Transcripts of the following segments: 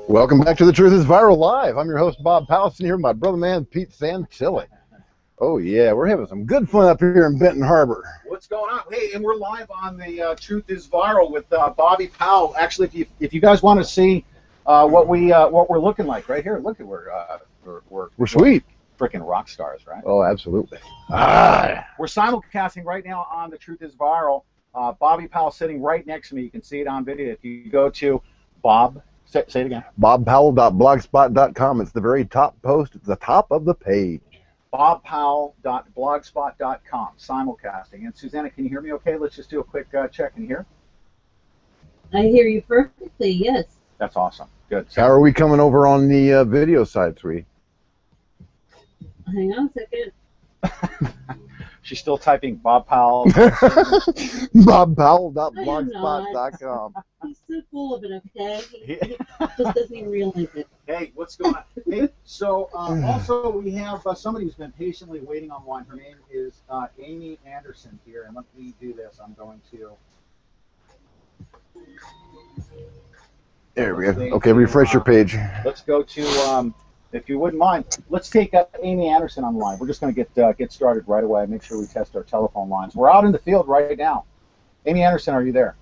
Welcome back to The Truth is Viral Live. I'm your host, Bob Powell, sitting here with my brother man, Pete Santilli. Oh, yeah, we're having some good fun up here in Benton Harbor. What's going on? Hey, and we're live on the Truth is Viral with Bobby Powell. Actually, if you guys want to see what we're looking like right here, look at we're sweet. Freaking rock stars, right? Oh, absolutely. We're simulcasting right now on The Truth is Viral. Bobby Powell sitting right next to me. You can see it on video. If you go to Bob, say it again. BobPowell.blogspot.com. It's the very top post. It's the top of the page. BobPowell.blogspot.com. Simulcasting. And Susanna, can you hear me okay? Let's just do a quick check in here. I hear you perfectly, yes. That's awesome. Good. How are we coming over on the video side, sweetie? Hang on a second. She's still typing Bob Powell. BobPowell.blogspot.com. He's so full of it, okay? He just doesn't even realize it. Hey, what's going on? Hey, so also we have somebody who's been patiently waiting online. Her name is Amy Anderson here, and let me do this. I'm going to. There we go. Okay, refresh your page. Let's go to, if you wouldn't mind, let's take Amy Anderson on the line. We're just going to get started right away. Make sure we test our telephone lines. We're out in the field right now. Amy Anderson, are you there?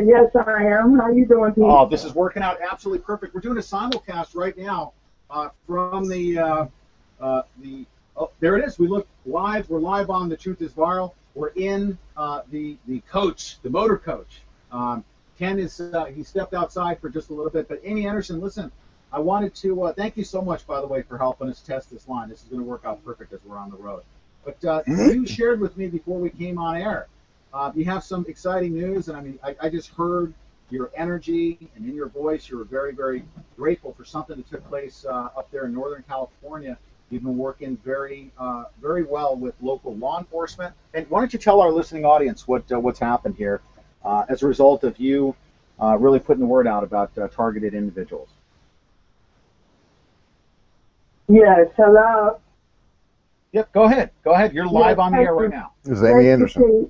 Yes, I am. How you doing, Pete? Oh, this is working out absolutely perfect. We're doing a simulcast right now from the oh, there it is. We look live. We're live on The Truth is Viral. We're in the coach, the motor coach. Ken is he stepped outside for just a little bit. But Amy Anderson, listen, I wanted to thank you so much, by the way, for helping us test this line. This is going to work out perfect as we're on the road. But you shared with me before we came on air. You have some exciting news, and I mean, I just heard your energy and in your voice. You were very, very grateful for something that took place up there in Northern California. You've been working very, very well with local law enforcement. And why don't you tell our listening audience what's happened here as a result of you really putting the word out about targeted individuals? Yes, hello. Yep, go ahead. Go ahead. You're live on the air right now. This is Amy Anderson.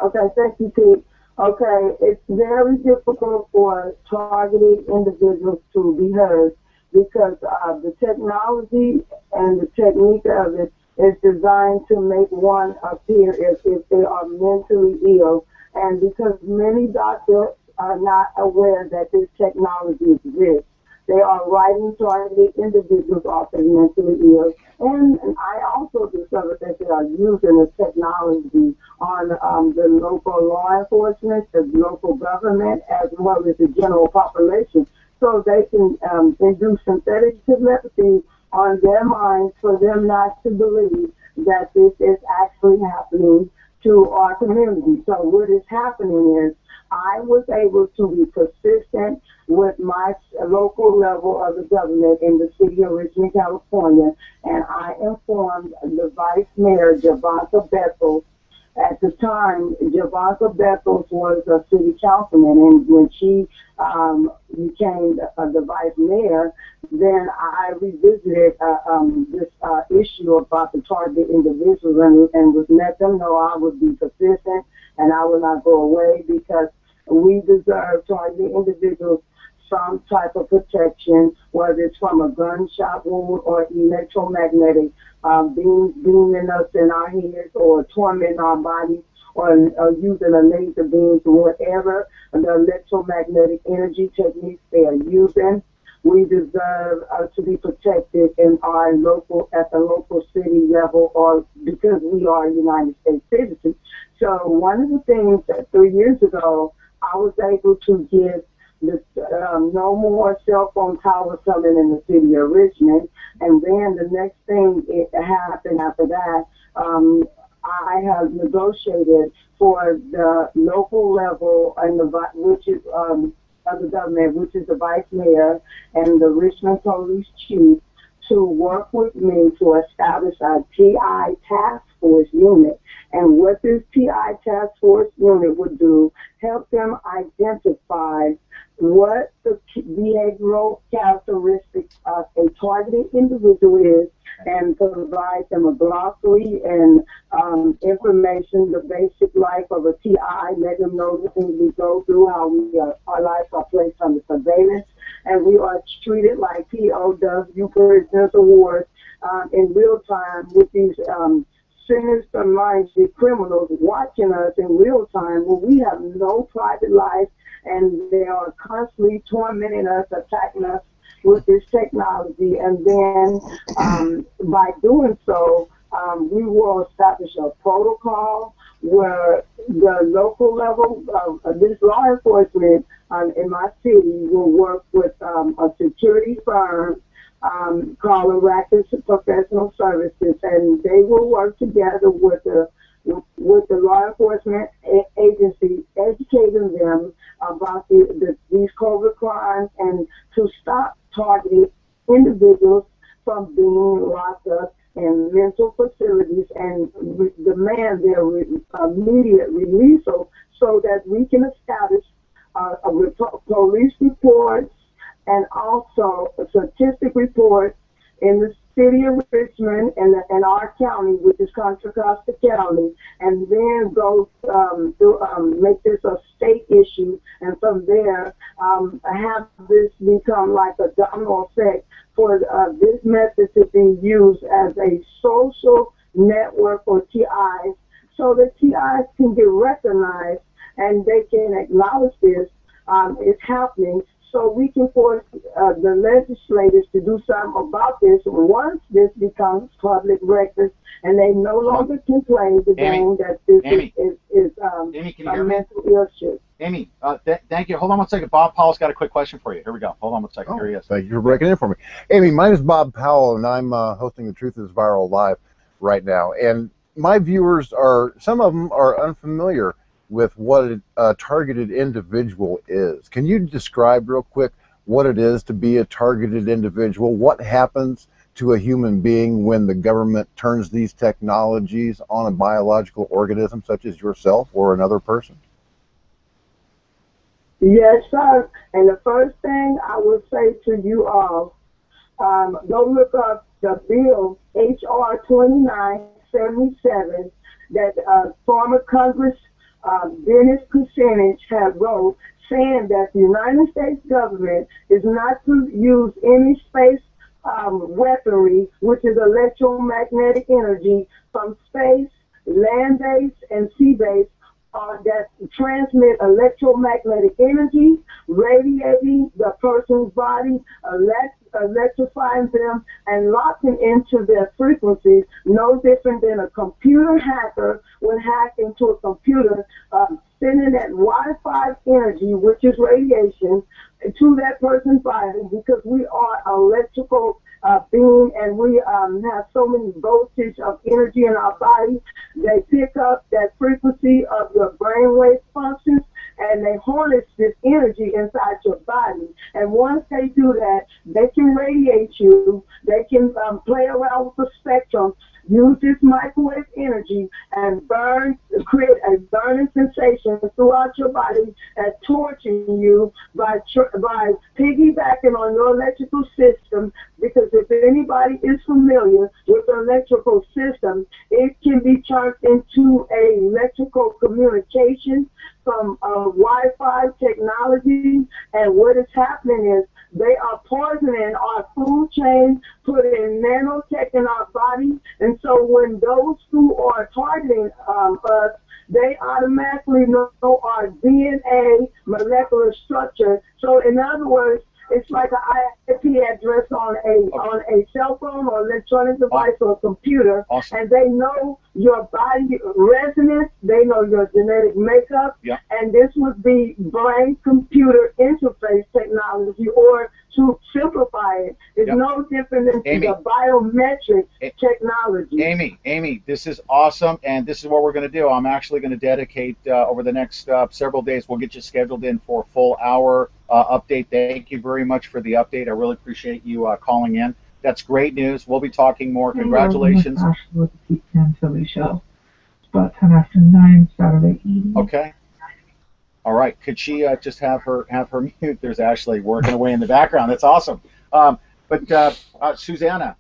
Okay, thank you, Pete. Okay, it's very difficult for targeted individuals to be heard because the technology and the technique of it is designed to make one appear as if they are mentally ill. And because many doctors are not aware that this technology exists, they are writing targeted individuals off as mentally ill. And I also discovered that they are using the technology on the local law enforcement, the local government, as well as the general population, so they can induce synthetic telepathy on their minds for them not to believe that this is actually happening to our community. So what is happening is I was able to be persistent with my local level of the government in the city of Richmond, California, and I informed the Vice Mayor, Javanka Beckles. At the time, Javanka Beckles was a city councilman, and when she became the vice mayor, then I revisited this issue about the targeted individuals and would let them know I would be persistent and I will not go away because we deserve targeted individuals some type of protection, whether it's from a gunshot wound or electromagnetic beams beaming us in our heads or tormenting our bodies or using a laser beams, whatever the electromagnetic energy techniques they are using. We deserve to be protected in our local, at the local city level, or because we are United States citizens. So one of the things that 3 years ago, I was able to get no more cell phone towers coming in the city of Richmond. And then the next thing it happened after that, I have negotiated for the local level and which is of the government, which is the vice mayor and the Richmond police chief, to work with me to establish a TI task force unit. And what this TI task force unit would do, help them identify what the behavioral characteristics of a targeted individual is and provide them a glossary and information, the basic life of a TI, let them know the things we go through, how our lives are placed under surveillance, and we are treated like POW, prisoners of war, in real time with these sinister-minded criminals watching us in real time when we have no private life, and they are constantly tormenting us, attacking us with this technology. And then by doing so, we will establish a protocol where the local level of this law enforcement in my city will work with a security firm called Rackets Professional Services, and they will work together with the law enforcement agency, educating them about these COVID crimes and to stop targeting individuals from being locked up in mental facilities and demand their immediate release so that we can establish police reports and also statistic reports in the city of Richmond and our county, which is Contra Costa County, and then go make this a state issue, and from there have this become like a domino effect for this method to be used as a social network for TIs, so that TIs can get recognized and they can acknowledge this is happening, so we can force the legislators to do something about this once this becomes public record, and they no longer can play the game that this is a mental issue. Amy, thank you. Hold on one second. Bob Powell's got a quick question for you. Here we go. Hold on one second. Here he is. Thank you for breaking in for me. Amy, my name is Bob Powell, and I'm hosting The Truth is Viral Live right now. And my viewers some of them are unfamiliar with what a targeted individual is. Can you describe real quick what it is to be a targeted individual? What happens to a human being when the government turns these technologies on a biological organism such as yourself or another person? Yes, sir. And the first thing I will say to you all, go look up the bill HR 2977 that former Congress Dennis Kucinich had wrote, saying that the United States government is not to use any space weaponry, which is electromagnetic energy from space, land-based, and sea-based, that transmit electromagnetic energy, radiating the person's body, electrifying them, and locking into their frequencies, no different than a computer hacker would hack into a computer, sending that Wi-Fi energy, which is radiation, to that person's body, because we are electrical being, and we have so many voltage of energy in our body. They pick up that frequency of your brainwave functions, and they harness this energy inside your body. And once they do that, they can radiate you. They can play around with the spectrum, use this microwave energy, and create a burning sensation throughout your body, and torturing you by piggybacking on your electrical system. Because if anybody is familiar with the electrical system, it can be turned into a electrical communication from Wi-Fi technology. And what is happening is they are poisoning our food chain, putting nanotech in our body. And so when those who are targeting us, they automatically know our DNA molecular structure. So in other words, it's like an IP address on a cell phone or electronic device or a computer, and they know your body resonance, they know your genetic makeup, and this would be brain-computer interface technology, or to simplify it, it's no different than the biometric technology. Amy, this is awesome, and this is what we're going to do. I'm actually going to dedicate over the next several days. We'll get you scheduled in for a full hour update. Thank you very much for the update. I really appreciate you calling in. That's great news. We'll be talking more. Congratulations. With the Pete Santilli show. It's about 10 after 9 Saturday evening. Okay. All right. Could she just have her mute? There's Ashley working away in the background. That's awesome. But Susanna,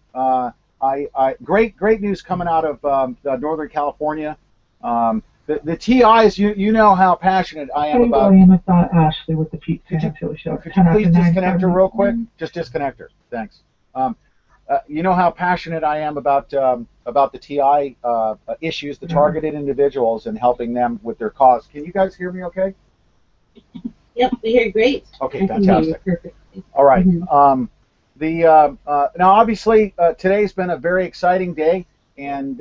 Great news coming out of Northern California. The TIs, you know how passionate I am about. William, it's Ashley with the Pete Santilli Show. Could you please disconnect her real quick? Just disconnect her. Thanks. You know how passionate I am about the TI issues, the targeted individuals, and helping them with their cause. Can you guys hear me okay? Yep, we hear you great. Okay, fantastic. Perfectly. All right. Now, obviously, today's been a very exciting day, and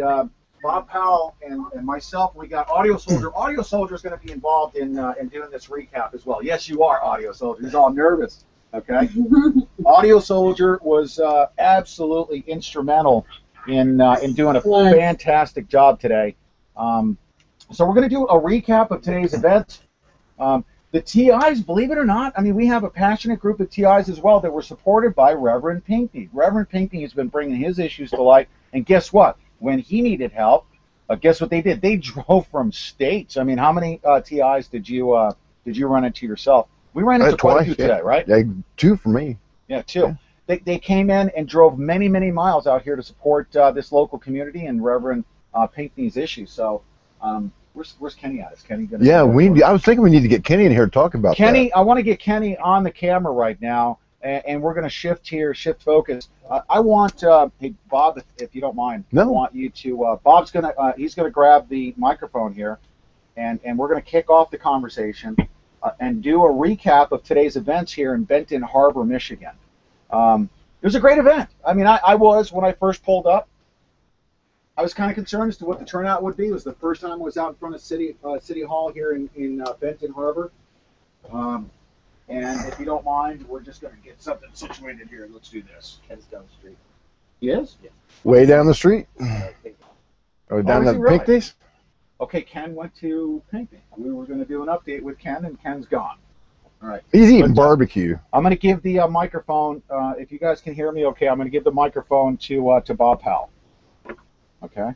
Bob Powell and myself, we got Audio Soldier. Audio Soldier is going to be involved in doing this recap as well. Yes, you are, Audio Soldier. He's all nervous. Okay. Audio Soldier was absolutely instrumental in doing a fantastic job today. So we're going to do a recap of today's events. The TIs, believe it or not, I mean, we have a passionate group of TIs as well that were supported by Reverend Pinkney. Reverend Pinkney has been bringing his issues to light, and guess what? When he needed help, guess what they did? They drove from states. I mean, how many TIs did you run into yourself? We ran into quite a few today, right? Yeah, 2 for me. Yeah, 2. Yeah. They came in and drove many miles out here to support this local community and Reverend Pinkney's issues. So, where's Kenny at? Is Kenny going to? Yeah, I was thinking we need to get Kenny in here to talk about Kenny, that. I want to get Kenny on the camera right now, and we're going to shift focus. I want, hey, Bob, if you don't mind, I want you to, Bob's going to, he's going to grab the microphone here, and we're going to kick off the conversation and do a recap of today's events here in Benton Harbor, Michigan. It was a great event. I mean, I was, when I first pulled up, I was kind of concerned as to what the turnout would be. It was the first time I was out in front of City Hall here in Benton Harbor. And if you don't mind, we're just going to get something situated here. Let's do this. Ken's down the street. He is? Yeah. Way down the street? Or down the really? Pinkneys? Okay, Ken went to Pinkney. We were going to do an update with Ken, and Ken's gone. All right. He's eating barbecue. I'm going to give the microphone, if you guys can hear me okay, I'm going to give the microphone to Bob Powell. Okay?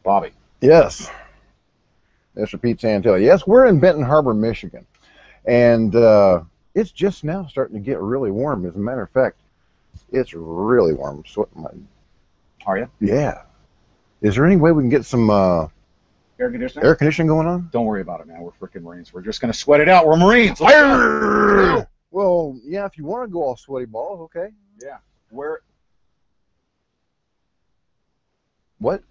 Bobby. Yes. Mr. Pete Santilli. Yes, we're in Benton Harbor, Michigan. And it's just now starting to get really warm. As a matter of fact, it's really warm. I'm sweating my... Are you? Yeah. Is there any way we can get some air conditioning? Air conditioning going on? Don't worry about it, man. We're freaking Marines. We're just going to sweat it out. We're Marines. Well, yeah, if you want to go all sweaty balls, okay. Yeah. Where? What?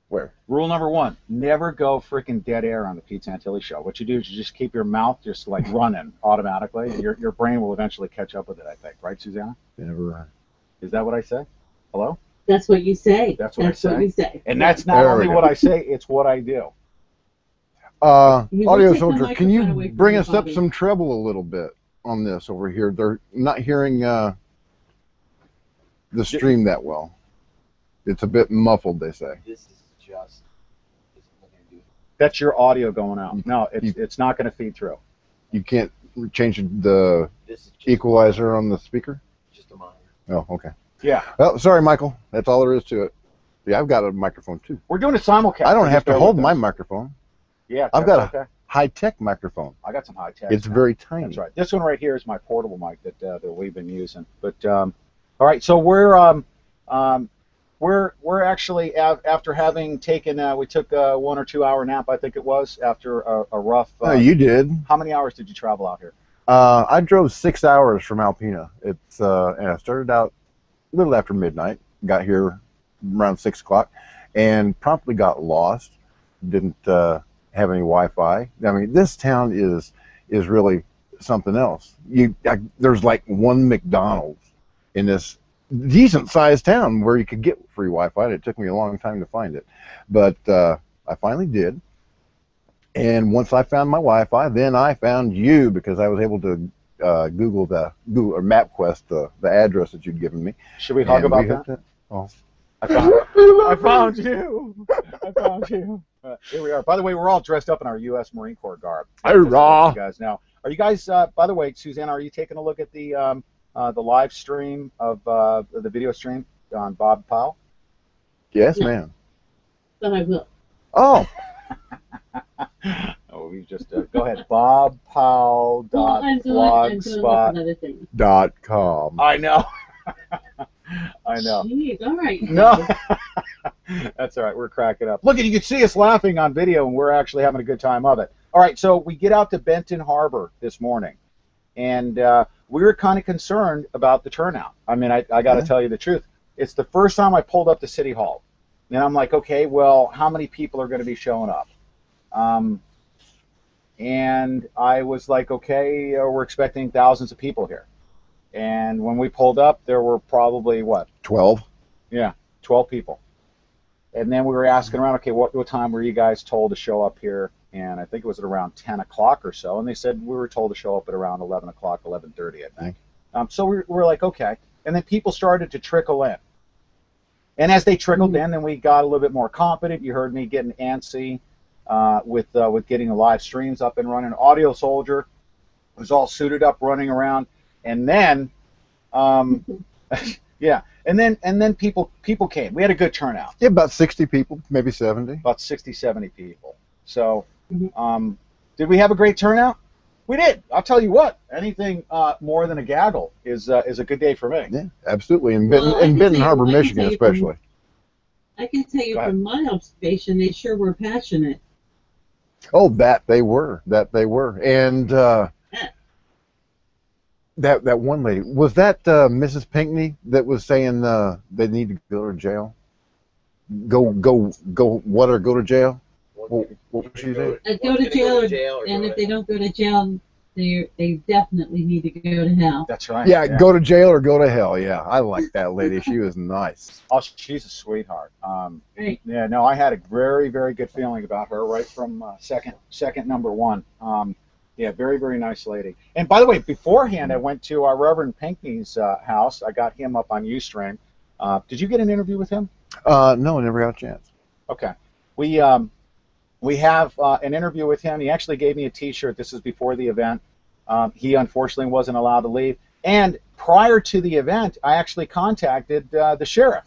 Where? Rule number 1, never go freaking dead air on the Pete Santilli Show. What you do is you just keep your mouth just like running automatically, and your brain will eventually catch up with it, I think. Right, Susanna? Never. Is that what I say? Hello? That's what you say. That's what you say. And that's not there only what I say, it's what I do. Audio Soldier, can you bring us up some treble a little bit on this over here? They're not hearing the stream that well. It's a bit muffled, they say. This is just... That's your audio going out. No, it's not going to feed through. You can't change the equalizer on the speaker? Just a monitor. Oh, okay. Yeah. Well, sorry, Michael. That's all there is to it. Yeah, I've got a microphone, too. We're doing a simulcast. I don't have to hold my microphone. Yeah. I've got a high-tech microphone. I got some high-tech. It's very tiny. That's right. This one right here is my portable mic that we've been using. But, all right, so we're actually, after having taken, we took a 1 or 2 hour nap, I think it was, after a rough... you did. How many hours did you travel out here? I drove 6 hours from Alpena. It's and I started out a little after midnight, got here around 6 o'clock, and promptly got lost. Didn't have any Wi-Fi. I mean, this town is really something else. There's like one McDonald's in this decent-sized town where you could get free Wi-Fi, and it took me a long time to find it. But I finally did. And once I found my Wi-Fi, then I found you because I was able to Google or MapQuest the address that you'd given me. Should we talk about that? Oh, I found you. I found you. Here we are. By the way, we're all dressed up in our U.S. Marine Corps garb. Hurrah! You guys now. Are you guys? By the way, Susanna, are you taking a look at the live stream of the video stream on Bob Powell? Yes, ma'am. But I will. Oh. Oh, we just go ahead. BobPowell.blogspot.com. .com. I know. I know. Jeez, all right. No, that's all right. We're cracking up. Look, you can see us laughing on video, and we're actually having a good time of it. All right, so we get out to Benton Harbor this morning, and we were kind of concerned about the turnout. I mean, I got to tell you the truth. It's the first time I pulled up to City Hall, and I'm like, okay, well, how many people are going to be showing up? And I was like, okay, we're expecting thousands of people here. And when we pulled up, there were probably, what? 12. Yeah, 12 people. And then we were asking around, okay, what time were you guys told to show up here? And I think it was at around 10 o'clock or so. And they said we were told to show up at around 11 o'clock, 11:30, I think. So we were like, okay. And then people started to trickle in. And as they trickled in, then we got a little bit more confident. You heard me getting antsy with getting the live streams up and running. Audio Soldier was all suited up, running around. And then, yeah, and then people came. We had a good turnout. Yeah, about 60 people, maybe 70. About 60, 70 people. So, did we have a great turnout? We did. I'll tell you what. Anything more than a gaggle is a good day for me. Yeah, absolutely. In Benton Harbor, Michigan, especially. I can tell you from my observation, they sure were passionate. Oh, that they were. And that one lady, was that Mrs. Pinkney that was saying they need to go to jail? Go to jail? What was she saying? Go to jail, and if they don't go to jail, they definitely need to go to hell. That's right. Yeah, go to jail or go to hell. Yeah, I like that lady. She was nice. Oh, she's a sweetheart. Right. Yeah, no, I had a very, very good feeling about her right from second number one. Yeah, very, very nice lady. And by the way, beforehand, I went to our Reverend Pinkney's house. I got him up on Ustream. Did you get an interview with him? No, I never got a chance. Okay. We have an interview with him. He actually gave me a T-shirt. This is before the event. He unfortunately wasn't allowed to leave. And prior to the event, I actually contacted the sheriff.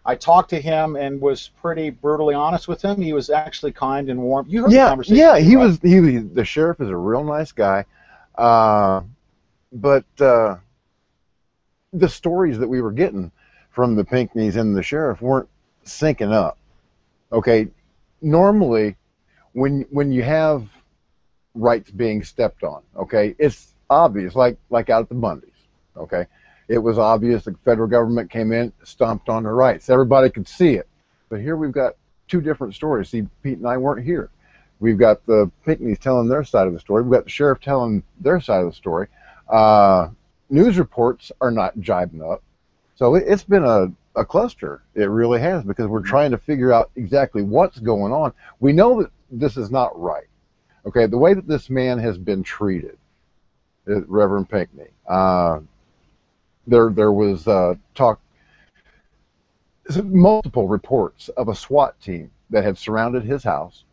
I talked to him and was pretty brutally honest with him. He was actually kind and warm. You heard the conversation. Yeah, he was. The sheriff is a real nice guy, but the stories that we were getting from the Pinkneys and the sheriff weren't syncing up. Okay, normally when you have rights being stepped on, okay, it's obvious, like out at the Bundys, okay. It was obvious the federal government came in, stomped on the rights. Everybody could see it. But here we've got two different stories. See, Pete and I weren't here. We've got the Pinkneys telling their side of the story. We've got the sheriff telling their side of the story. News reports are not jibing up. So it's been a cluster. It really has, because we're trying to figure out exactly what's going on. We know that this is not right. Okay, the way that this man has been treated, Reverend Pinkney, there was talk, multiple reports of a SWAT team that had surrounded his house,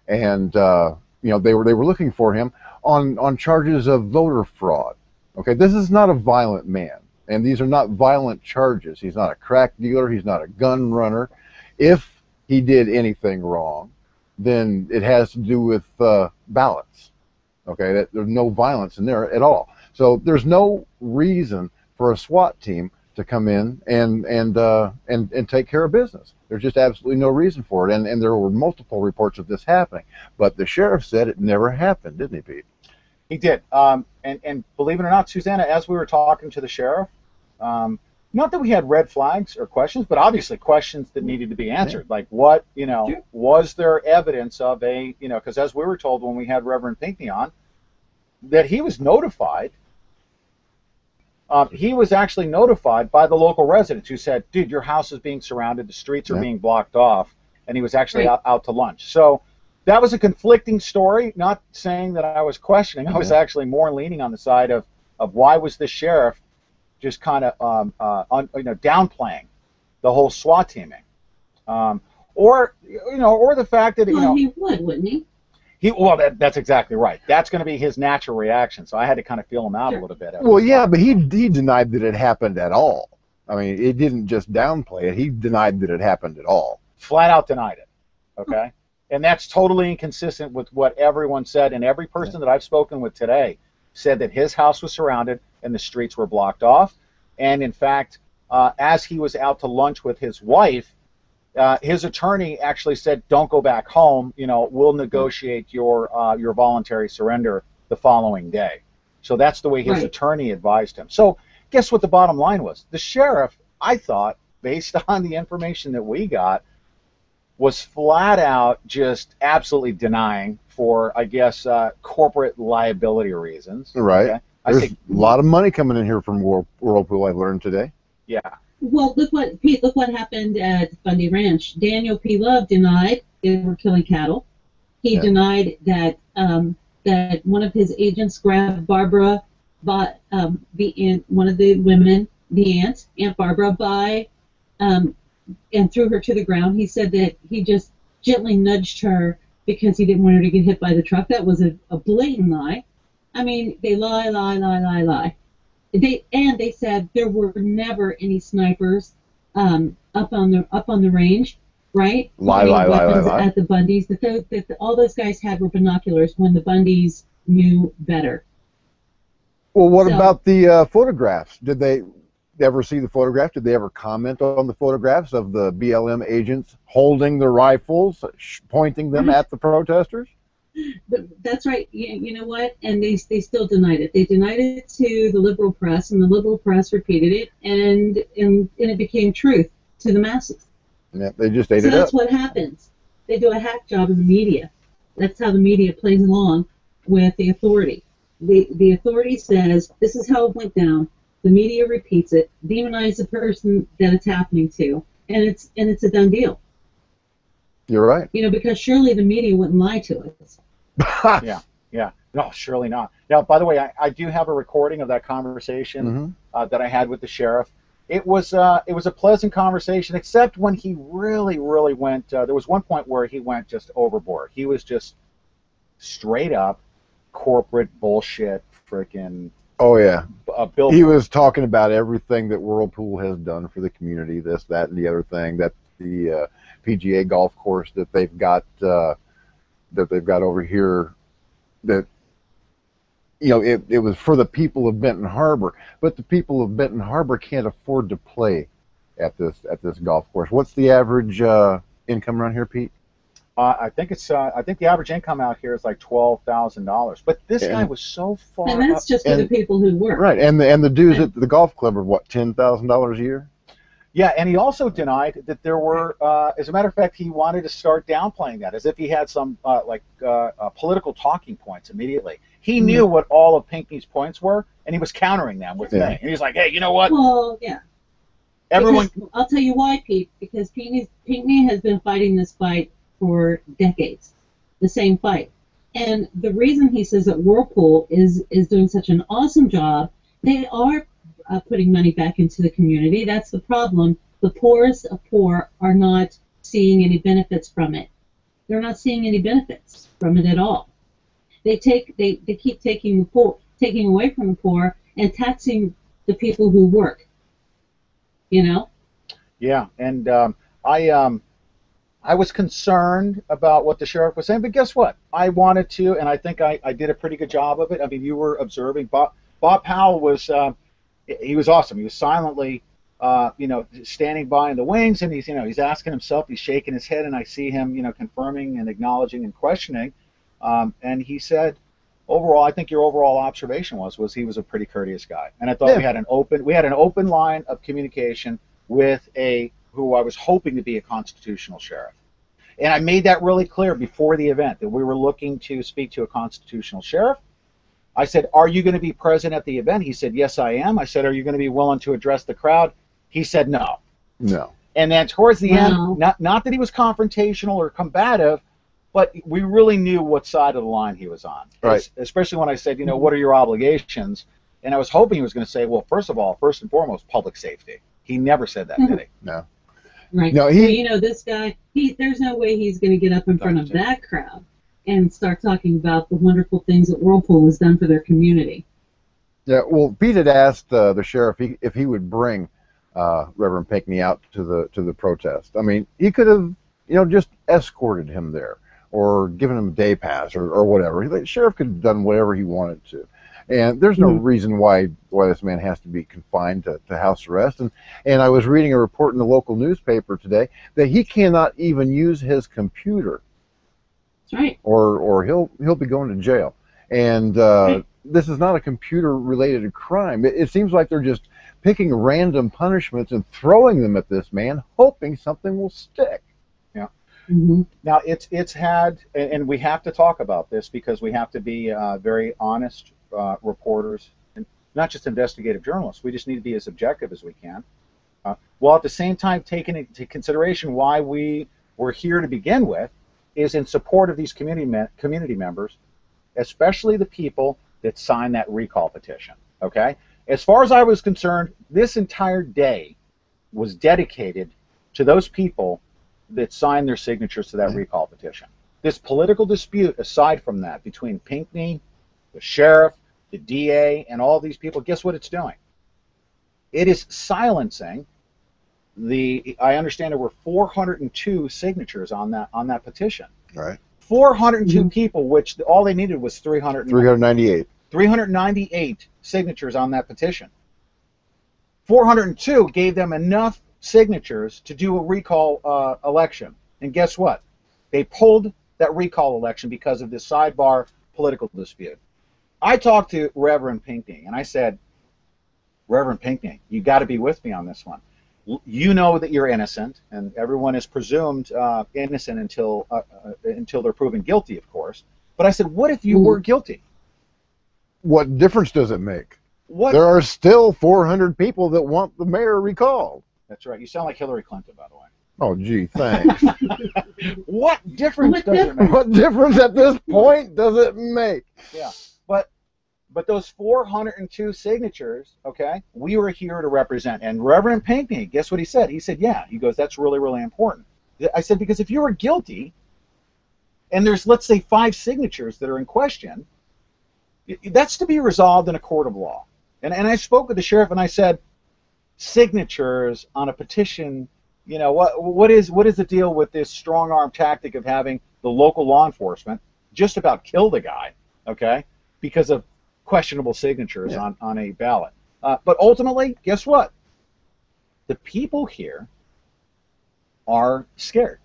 and they were looking for him on charges of voter fraud. Okay, this is not a violent man, and these are not violent charges. He's not a crack dealer. He's not a gun runner. If he did anything wrong, then it has to do with ballots. Okay, there's no violence in there at all. So there's no reason for a SWAT team to come in and take care of business. There's just absolutely no reason for it, and there were multiple reports of this happening. But the sheriff said it never happened, didn't he, Pete? He did. And believe it or not, Susanna, as we were talking to the sheriff, not that we had red flags or questions, but obviously questions that needed to be answered. Like what, was there evidence of a, because as we were told when we had Reverend Pinkney on, that he was notified. He was actually notified by the local residents who said, dude, your house is being surrounded, the streets are being blocked off, and he was actually out to lunch. So that was a conflicting story, not saying that I was questioning. I was actually more leaning on the side of why was the sheriff just kind of downplaying the whole SWAT teaming, or the fact that he would, wouldn't he? That's exactly right. That's going to be his natural reaction. So I had to kind of feel him out a little bit. Well, yeah, but he denied that it happened at all. I mean, he didn't just downplay it. He denied that it happened at all. Flat out denied it. Okay, and that's totally inconsistent with what everyone said. And every person that I've spoken with today said that his house was surrounded. and the streets were blocked off. And in fact, as he was out to lunch with his wife, his attorney actually said, "Don't go back home. You know, we'll negotiate your voluntary surrender the following day." So that's the way his attorney advised him. So guess what the bottom line was? The sheriff, I thought, based on the information that we got, was flat out just absolutely denying for, I guess, corporate liability reasons. Right. Okay? There's a lot of money coming in here from Whirlpool, I learned today. Yeah. Well, Pete, look what happened at Bundy Ranch. Daniel P. Love denied they were killing cattle. He denied that that one of his agents grabbed Barbara, one of the women, the Aunt Barbara, and threw her to the ground. He said that he just gently nudged her because he didn't want her to get hit by the truck. That was a blatant lie. I mean, they lie. They said there were never any snipers up on the range, right? Lie. At the Bundys. That all those guys had were binoculars when the Bundys knew better. Well, what about the photographs? Did they ever see the photograph? Did they ever comment on the photographs of the BLM agents holding the rifles, pointing them at the protesters? That's right. You know what? And they still denied it. They denied it to the liberal press, and the liberal press repeated it, and it became truth to the masses. Yeah, they just ate it So up. that's what happens. They do a hack job in the media. That's how the media plays along with the authority. The authority says this is how it went down. The media repeats it, demonizes the person that it's happening to, and it's a done deal. You're right. You know, because surely the media wouldn't lie to us. Yeah. No, surely not. Now, by the way, I do have a recording of that conversation that I had with the sheriff. It was a pleasant conversation, except when he really went. There was one point where he went just overboard. He was just straight up corporate bullshit, freaking. Oh yeah. Billboard. He was talking about everything that Whirlpool has done for the community, this, that, and the other thing. That the PGA golf course that they've got over here, that it was for the people of Benton Harbor, but the people of Benton Harbor can't afford to play at this golf course. What's the average income around here, Pete? I think the average income out here is like $12,000. But this guy was so far. And that's just for the people who work. Right, and the dues at the golf club are what, $10,000 a year? Yeah, and he also denied that there were, as a matter of fact, he wanted to start downplaying that, as if he had some political talking points immediately. He knew what all of Pinkney's points were, and he was countering them with me. And he's like, hey, you know what? Well, yeah. Everyone. Because, I'll tell you why, Pete. Because Pinkney has been fighting this fight for decades, the same fight. And the reason he says that Whirlpool is doing such an awesome job, they are putting money back into the community. That's the problem. The poorest of poor are not seeing any benefits from it. They're not seeing any benefits from it at all. They keep taking away from the poor and taxing the people who work. You know? Yeah, and I was concerned about what the sheriff was saying, but guess what? I wanted to, and I think I did a pretty good job of it. I mean, you were observing. Bob Powell was, he was awesome. He was silently, standing by in the wings, and he's asking himself, he's shaking his head, and I see him, confirming and acknowledging and questioning. And he said, overall, I think your overall observation was he was a pretty courteous guy, and I thought we had an open line of communication with who I was hoping to be a constitutional sheriff. And I made that really clear before the event, that we were looking to speak to a constitutional sheriff. I said, are you going to be present at the event? He said, yes, I am. I said, are you going to be willing to address the crowd? He said, no. No. And then towards the end, not that he was confrontational or combative, but we really knew what side of the line he was on. Right. Especially when I said, what are your obligations? And I was hoping he was going to say, well, first and foremost, public safety. He never said that, did he? No. Right. No, this guy, there's no way he's going to get up in front of that crowd and start talking about the wonderful things that Whirlpool has done for their community. Yeah, well, Pete had asked the sheriff if he would bring Reverend Pinkney out to the protest. I mean, he could have, just escorted him there or given him a day pass or whatever. The sheriff could have done whatever he wanted to. And there's no reason why this man has to be confined to house arrest. And I was reading a report in the local newspaper today that he cannot even use his computer. That's right. Or he'll be going to jail. And this is not a computer-related crime. It seems like they're just picking random punishments and throwing them at this man, hoping something will stick. Yeah. Mm-hmm. Now it's had, and we have to talk about this because we have to be very honest reporters, and not just investigative journalists. We just need to be as objective as we can, while at the same time taking into consideration why we were here to begin with, is in support of these community members, especially the people that signed that recall petition. Okay. As far as I was concerned, this entire day was dedicated to those people that signed their signatures to that recall petition. This political dispute, aside from that, between Pinkney, the sheriff, the DA, and all these people, guess what it's doing? It is silencing I understand there were 402 signatures on that petition. Right. 402 people, which all they needed was 398. 398 signatures on that petition. 402 gave them enough signatures to do a recall election. And guess what? They pulled that recall election because of this sidebar political dispute. I talked to Reverend Pinkney, and I said, Reverend Pinkney, you got to be with me on this one. You know that you're innocent, and everyone is presumed innocent until they're proven guilty, of course. But I said, what if you were guilty? What difference does it make? What? There are still 400 people that want the mayor recalled. That's right. You sound like Hillary Clinton, by the way. Oh, gee, thanks. What difference does it make? What difference at this point does it make? Yeah, but those 402 signatures, okay, we were here to represent. And Reverend Pinkney, guess what he said? He said, yeah. He goes, that's really, really important. I said, because if you were guilty, and there's, let's say, 5 signatures that are in question, that's to be resolved in a court of law. And I spoke with the sheriff, and I said, signatures on a petition, you know, what is the deal with this strong-arm tactic of having the local law enforcement just about kill the guy, okay, because of questionable signatures on a ballot. But ultimately, guess what? The people here are scared.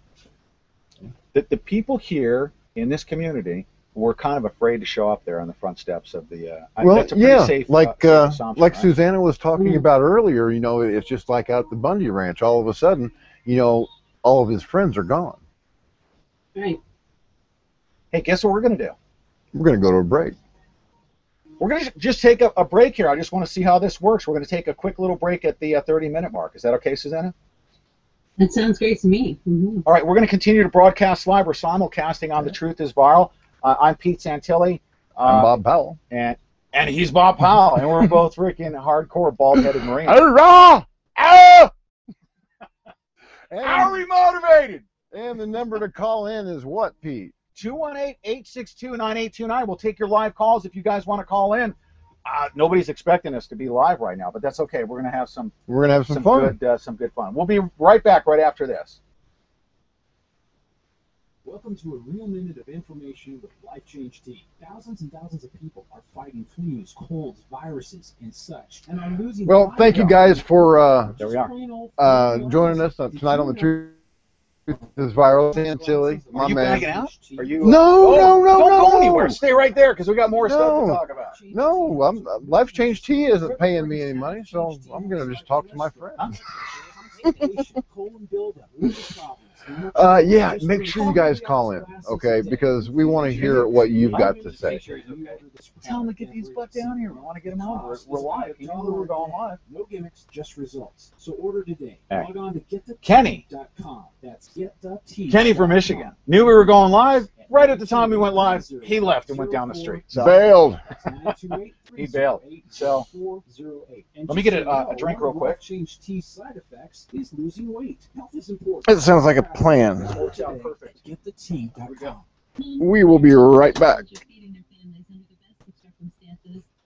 The people here in this community were kind of afraid to show up there on the front steps of the. Well, that's a pretty safe, like safe assumption, right? Susanna was talking about earlier. You know, it's just like out at the Bundy Ranch. All of a sudden, you know, all of his friends are gone. Right. Hey, guess what we're going to do? We're going to go to a break. We're going to just take a break here. I just want to see how this works. We're going to take a quick little break at the 30-minute mark. Is that okay, Susanna? That sounds great to me. Mm-hmm. All right, we're going to continue to broadcast live. We're simulcasting on The Truth is Viral. I'm Pete Santilli. I'm Bob Powell. And he's Bob Powell. And we're both freaking hardcore bald-headed Marines. Hurrah! Ah! How are we motivated? And the number to call in is what, Pete? 218-862-9829. We'll take your live calls if you guys want to call in. Nobody's expecting us to be live right now, but that's okay. We're going to have some. We're going to have some fun. Some good fun. We'll be right back right after this. Welcome to a real minute of information with Life Change Tea. Thousands and thousands of people are fighting flus, colds, viruses, and such, and are losing. Well, thank you guys for there we are. Joining us tonight on The Truth is Viral. Santilli, my Are you man. backing out? Are you? No. Don't go anywhere. Stay right there because we got more stuff to talk about. No, Life Change Tea isn't paying me any money, so I'm going to just talk to my friend. Yeah, make sure you guys call in, okay? Because we want to hear what you've got to say. Tell them to get these butt down here. We want to get them on. We're live. You know we're going live. No gimmicks, just results. So order today. Log on to Kenny.com. That's get-the-tea. Kenny from Michigan. Knew we were going live. Right at the time we went live, he left and went down the street. So. Bailed. He bailed. So let me get a drink real quick. Change tea side effects is losing weight. Health is important. It sounds like a plan. Perfect. Get-the-tea.com. We will be right back.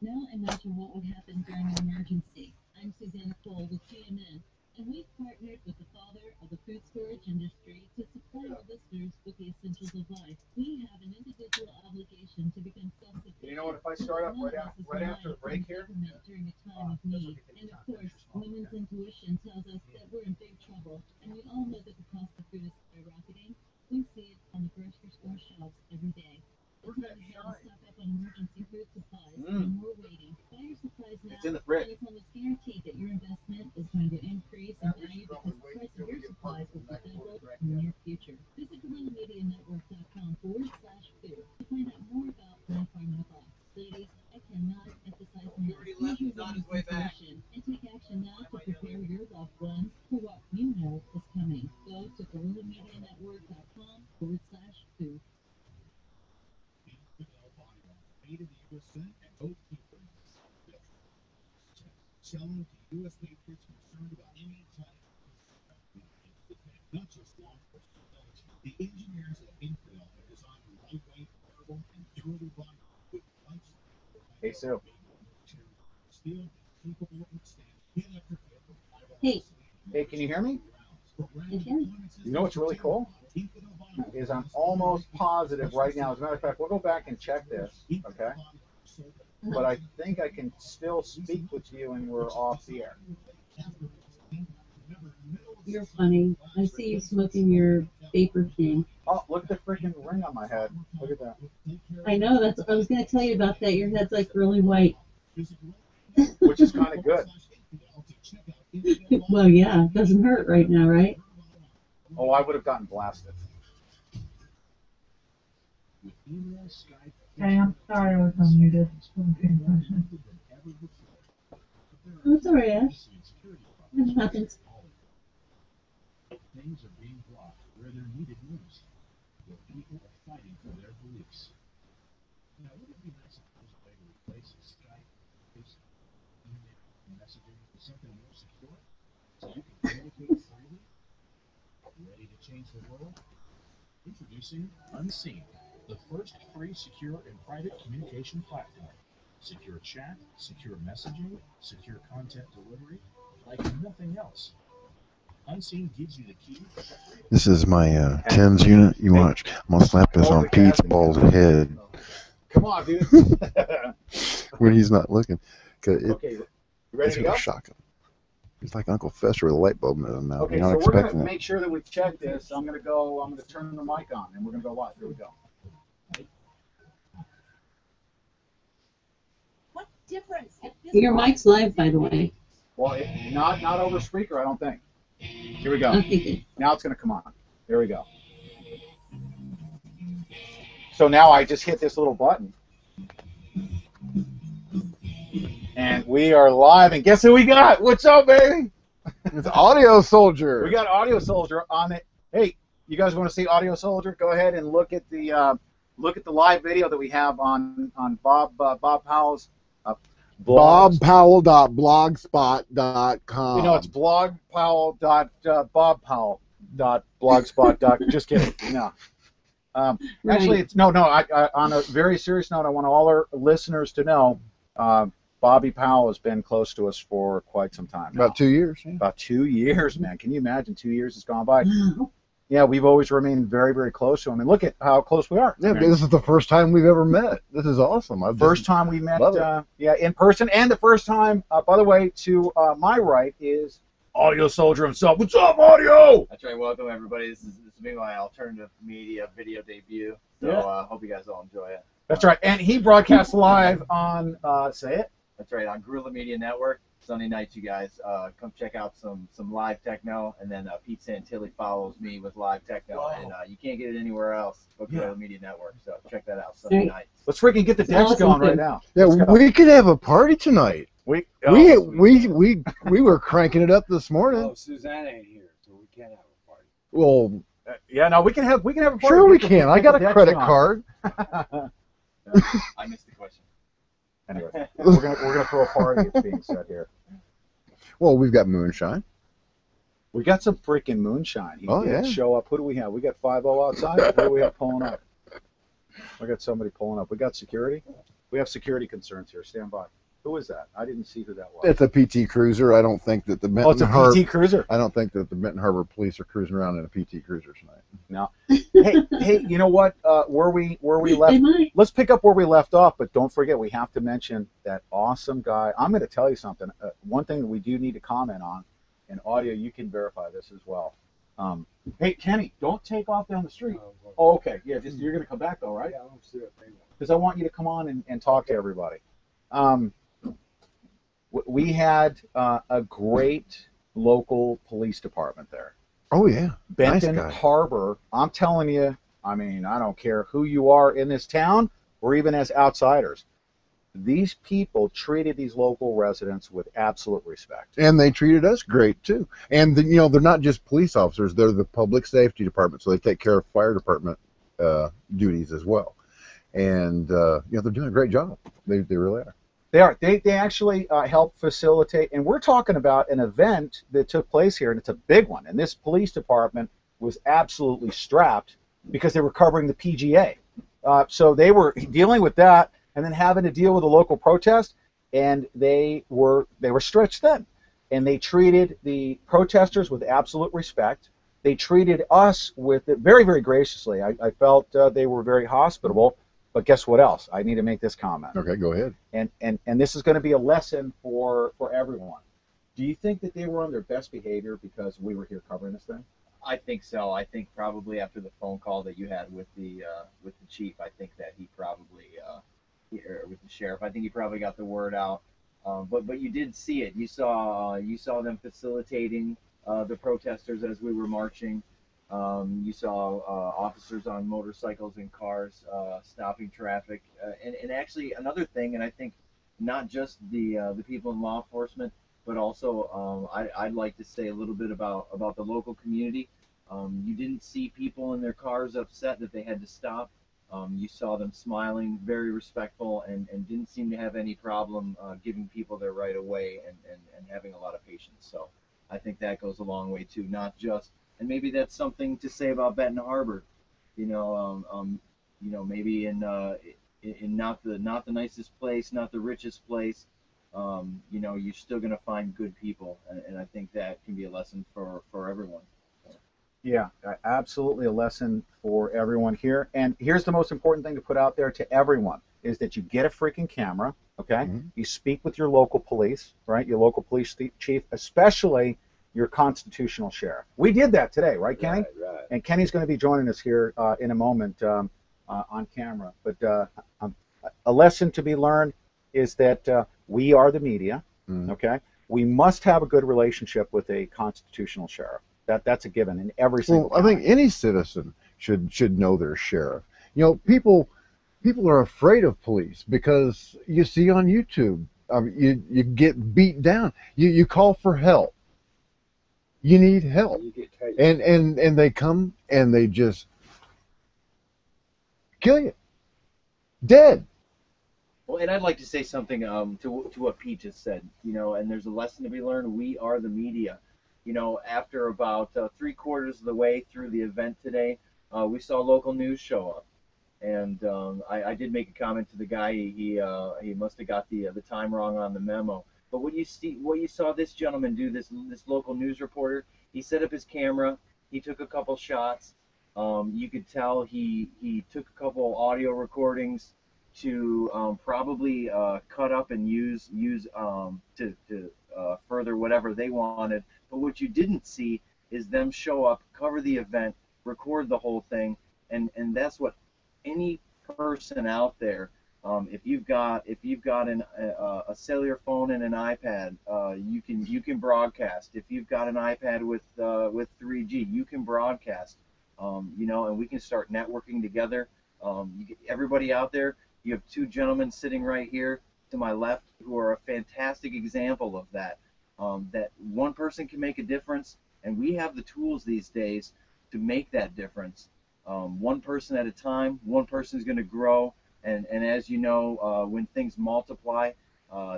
Now imagine what would happen during an emergency. I'm Susanna Cole with GMN, and we've partnered with the father of the food storage industry to supply our listeners with the essentials of life. We have an individual obligation to become self-sufficient. You know what? If I start up right after the break here? During a time of need. And of course, women's intuition tells us that we're in big trouble. And we all know that the cost of food is skyrocketing. We see it on the grocery store shelves every day. It's time to stock up on emergency food supplies, and we're waiting. Buy your supplies now, It's in the fridge. and it's almost guaranteed that your investment is going to increase in value because the price of your supplies will be doubled in the near future. Visit GorillaMediaNetwork.com/food to find out more about Plant Farm in a Box. Ladies, I cannot emphasize enough. Use your women's intuition and take action now to prepare your loved ones for what you know is coming. Go to GorillaMediaNetwork.com/food. Made in the USA and oath-keeping. Selling to U.S. patriots concerned about any type of not just law enforcement. The engineers at Intel have designed a lightweight, durable, and durable body with punch. Hey, Sue. Steel capable of withstanding hit after hit. Hey. Hey, can you hear me? Again? You know what's really cool? Is I'm almost positive right now. As a matter of fact, we'll go back and check this, okay? But I think I can still speak with you and we're off the air. You're funny. I see you smoking your vapor thing. Oh, look at the freaking ring on my head. Look at that. I know. That's. I was going to tell you about that. Your head's like really white. Which is kind of good. Well, yeah. It doesn't hurt right now, right? Oh, I would have gotten blasted. Hey, I'm sorry I was unmuted. Wasn't paying attention. That's all right, Ash. It happens. Things are being blocked where they're needed most, where people are fighting for their beliefs. Now, wouldn't it be nice if there was a way to replace Skype, Facebook, email, and messaging with something more secure, so you can communicate freely? Ready to change the world? Introducing Unseen, the first free, secure, and private communication platform. Secure chat, secure messaging, secure content delivery, like nothing else. Unseen gives you the key. This is my Tim's unit. You watch. I'm going to slap this on Pete's bald head. Come on, dude. When he's not looking. Okay, you ready to go? Shock him. He's like Uncle Fester with a light bulb in his mouth. Okay, You're so not we're going expecting to it. make sure that we check this. I'm going to turn the mic on, and we're going to go live. Here we go. What difference? Your mic's live, by the way. Well, not over speaker, I don't think. Here we go. Okay, good. Now it's going to come on. Here we go. So now I just hit this little button. And we are live, and guess who we got? What's up, baby? It's Audio Soldier. We got Audio Soldier on it. Hey, you guys want to see Audio Soldier? Go ahead and look at the live video that we have on Bob Powell's BobPowell.blogspot.com. You know, it's blogpowell.bobpowell.blogspot.com. Just kidding. No. Actually, it's no. I, on a very serious note, I want all our listeners to know. Bobby Powell has been close to us for quite some time now. About 2 years. Yeah. About 2 years, man. Can you imagine? 2 years has gone by. Yeah, we've always remained very, very close to him. And look at how close we are. Yeah, this is the first time we've ever met. This is awesome. First time we met, in person, and the first time, by the way, to my right is Audio Soldier himself. What's up, Audio? That's right. Welcome, everybody. This is my alternative media video debut. So hope you guys all enjoy it. That's right. And he broadcasts live on, say it. That's right, on Gorilla Media Network. Sunday nights, you guys come check out some live techno, and then Pete Santilli follows me with live techno, and you can't get it anywhere else but Gorilla Media Network. So check that out Sunday nights. Let's freaking get the decks going right now. Yeah, we could have a party tonight. We were cranking it up this morning. Oh, Suzanne ain't here, so we can't have a party. Well, yeah, no, we can have a party. Sure, we can. I got a credit card. I missed the question. Anyway, we're gonna throw a party. It's being said here. Well, we've got moonshine. We got some freaking moonshine. He did show up. Who do we have? We got 5-0 outside. Who do we have pulling up? We got somebody pulling up. We got security. We have security concerns here. Stand by. Who is that? I didn't see who that was. It's a PT Cruiser. I don't think that the Benton it's a PT Cruiser. I don't think that the Benton Harbor police are cruising around in a PT Cruiser tonight. No. Hey, you know what? Where we left. They might. Let's pick up where we left off, but don't forget we have to mention that awesome guy. I'm going to tell you something. One thing that we do need to comment on, and audio, you can verify this as well. Hey, Kenny, don't take off down the street. Oh, okay. Yeah, you're going to come back though, right? Yeah, I don't see a thing. Because I want you to come on and talk to everybody. We had a great local police department there. Oh yeah, Benton nice guy. Harbor. I'm telling you, I mean, I don't care who you are in this town or even as outsiders. These people treated these local residents with absolute respect. And they treated us great too. And you know, they're not just police officers; they're the public safety department, so they take care of fire department duties as well. And you know, they're doing a great job. They really are. They are. They actually help facilitate, and we're talking about an event that took place here, and it's a big one. And this police department was absolutely strapped because they were covering the PGA. So they were dealing with that, and then having to deal with a local protest, and they were stretched thin. And they treated the protesters with absolute respect. They treated us with it very, very graciously. I felt they were very hospitable. But guess what else? I need to make this comment. Okay, go ahead. And this is going to be a lesson for everyone. Do you think that they were on their best behavior because we were here covering this thing? I think so. I think probably after the phone call that you had with the chief, I think that he probably or with the sheriff, I think he probably got the word out. But you did see it. You saw them facilitating the protesters as we were marching. You saw officers on motorcycles and cars stopping traffic, and actually another thing, and I think not just the people in law enforcement, but also I'd like to say a little bit about the local community. You didn't see people in their cars upset that they had to stop. You saw them smiling, very respectful, and didn't seem to have any problem giving people their right of way and having a lot of patience. So I think that goes a long way too, not just. And maybe that's something to say about Benton Harbor, maybe in not the nicest place, not the richest place, you're still going to find good people, and I think that can be a lesson for everyone. Yeah, absolutely a lesson for everyone here. And here's the most important thing to put out there to everyone is that you get a freaking camera, okay? Mm-hmm. You speak with your local police, right? Your local police chief, especially your constitutional sheriff. We did that today, right, Kenny? Right. And Kenny's going to be joining us here in a moment on camera. But a lesson to be learned is that we are the media, okay? We must have a good relationship with a constitutional sheriff. That's a given in every single I think any citizen should know their sheriff. You know, people are afraid of police because you see on YouTube, you get beat down. You call for help. You need help, and they come and they just kill you, dead. Well, and I'd like to say something to what Pete just said. And there's a lesson to be learned. We are the media. After about 3/4 of the way through the event today, we saw local news show up, and I did make a comment to the guy. He must have got the time wrong on the memo. But what you saw this gentleman do, this local news reporter, he set up his camera, he took a couple shots. You could tell he took a couple audio recordings to probably cut up and use to further whatever they wanted. But what you didn't see is them show up, cover the event, record the whole thing, and that's what any person out there. If you've got a cellular phone and an iPad, you can broadcast. If you've got an iPad with 3G, you can broadcast. And we can start networking together. Everybody out there, you have two gentlemen sitting right here to my left who are a fantastic example of that. That one person can make a difference, and we have the tools these days to make that difference. One person at a time. One person is going to grow. And as you know, when things multiply,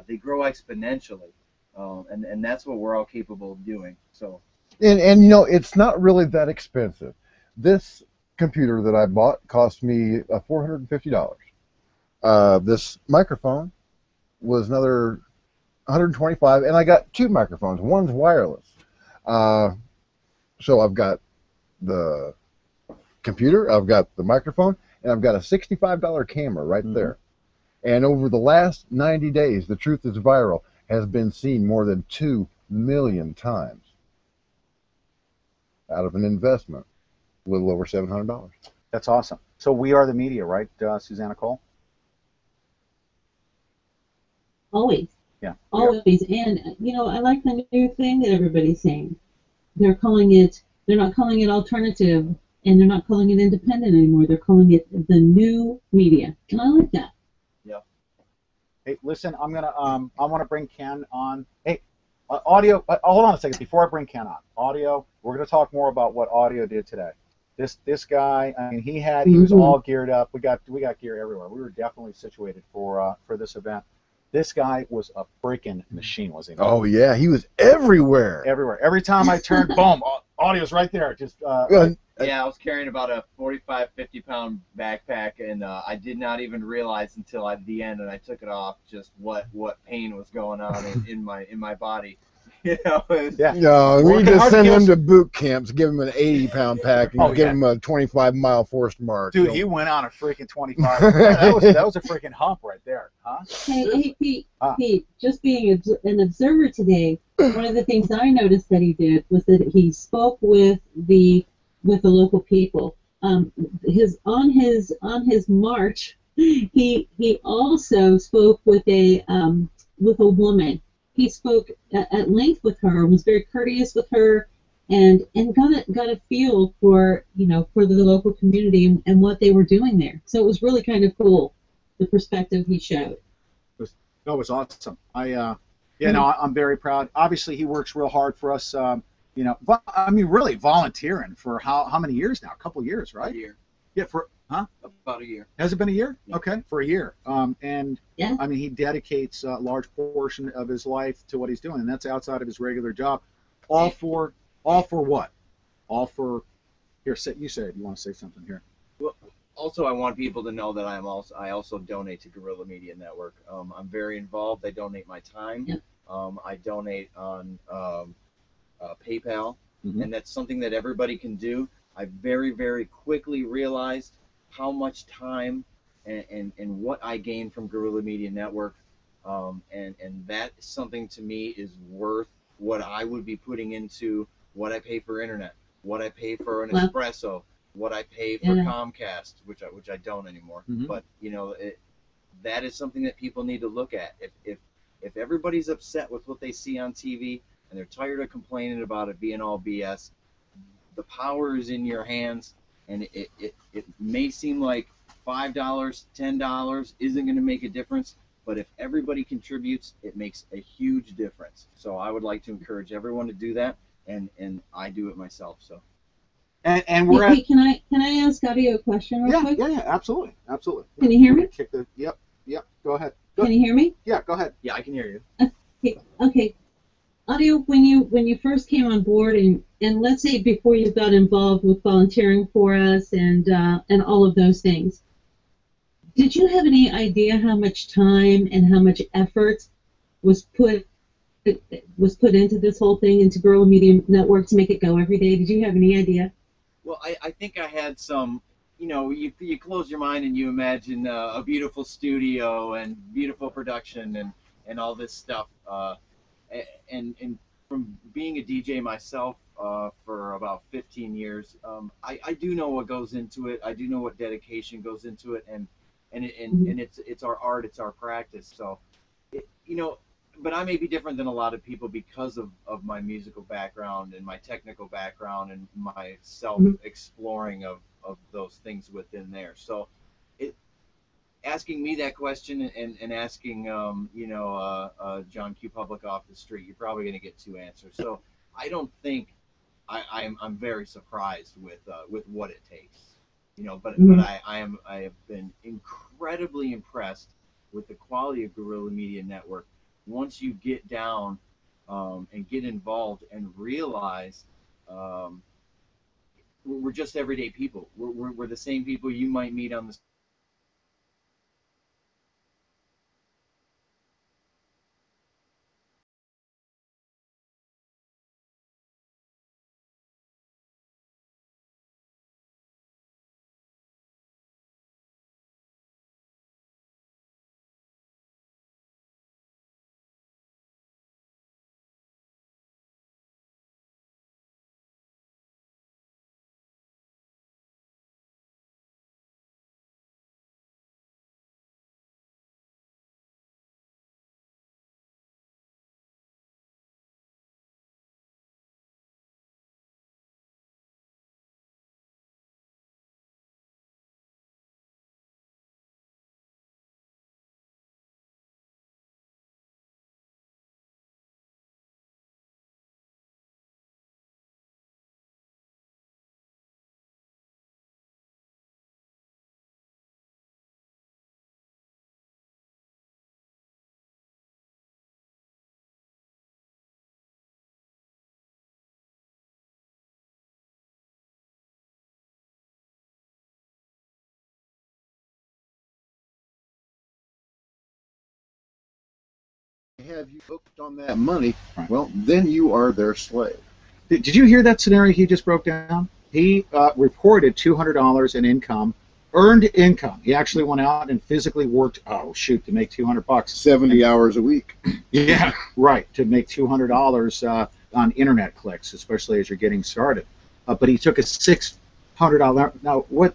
they grow exponentially, and that's what we're all capable of doing. So, and it's not really that expensive. This computer that I bought cost me $450. This microphone was another 125, and I got 2 microphones. One's wireless. So I've got the computer, I've got the microphone, and I've got a $65 camera right there. And over the last 90 days, The Truth is Viral has been seen more than 2 million times out of an investment, a little over $700. That's awesome. So we are the media, right, Susanna Cole? Always. Yeah. Always. And, you know, I like the new thing that everybody's saying. They're not calling it alternative, and they're not calling it independent anymore. They're calling it the new media. And I like that. Yeah. Hey, listen, I want to bring Ken on. Hey, audio, hold on a second. Before I bring Ken on, audio, we're going to talk more about what audio did today. This guy, I mean, he was all geared up. We got gear everywhere. We were definitely situated for this event. This guy was a freaking machine, was he not? Oh yeah, he was everywhere. Everywhere. Every time I turned, boom, audio's right there. Just yeah, I was carrying about a 45, 50-pound backpack, and I did not even realize until at the end, and I took it off, just what pain was going on in my body. You know, yeah. No, we just send him to boot camps, give him an 80-pound pack, and give him a 25-mile forced march. Dude, he went on a freaking 25. that was a freaking hump right there, huh? Hey, Pete, just being an observer today, one of the things I noticed that he did was that he spoke with the local people. On his march, he also spoke with a woman. He spoke at length with her, was very courteous with her, and got a feel for the local community and what they were doing there. So it was really kind of cool, the perspective he showed. It was awesome. I'm very proud. Obviously, he works real hard for us. Really volunteering for how many years now? A couple years, right? A year. Yeah, about a year. Has it been a year? Yeah. Okay, for a year. Yeah. I mean, he dedicates a large portion of his life to what he's doing, and that's outside of his regular job. All for what? All for here. You say it. You want to say something here? Well, also, I want people to know that I also donate to Guerrilla Media Network. I'm very involved. I donate my time. Yeah. I donate on PayPal, and that's something that everybody can do. I very, very quickly realized how much time and what I gain from Guerrilla Media Network, and that is something to me is worth what I would be putting into what I pay for internet, what I pay for an espresso, what I pay for Comcast, which I don't anymore. But that is something that people need to look at. If everybody's upset with what they see on TV and they're tired of complaining about it being all BS, the power is in your hands, and it may seem like $5, $10 isn't going to make a difference, but if everybody contributes, it makes a huge difference. So I would like to encourage everyone to do that, and I do it myself. So. And we're hey, can I ask audio a question real quick? Yeah, absolutely. Can you hear me? Yep. Go ahead. Can you hear me? Yeah, go ahead. Yeah, I can hear you. Okay. Audio, when you first came on board, and let's say before you got involved with volunteering for us and all of those things, did you have any idea how much time and how much effort was put into this whole thing, into Guerrilla Media Network, to make it go every day? Did you have any idea? Well, I think I had some. You close your mind and you imagine a beautiful studio and beautiful production and all this stuff. And from being a DJ myself for about 15 years, I do know what goes into it. I do know what dedication goes into it, and it's our art, it's our practice. So, but I may be different than a lot of people because of my musical background and my technical background and my self-exploring of those things within there. So, asking me that question and asking John Q. Public off the street, you're probably going to get 2 answers. So I don't think I'm very surprised with what it takes, but I have been incredibly impressed with the quality of Guerrilla Media Network once you get down and get involved and realize we're just everyday people. We're the same people you might meet on the have you hooked on that money, Right. well, then you are their slave. Did you hear that scenario he just broke down? He reported $200 in income, earned income. He actually went out and physically worked, to make $200. 70 hours a week. Yeah, right, to make $200 on internet clicks, especially as you're getting started. But he took a $600. Now, what,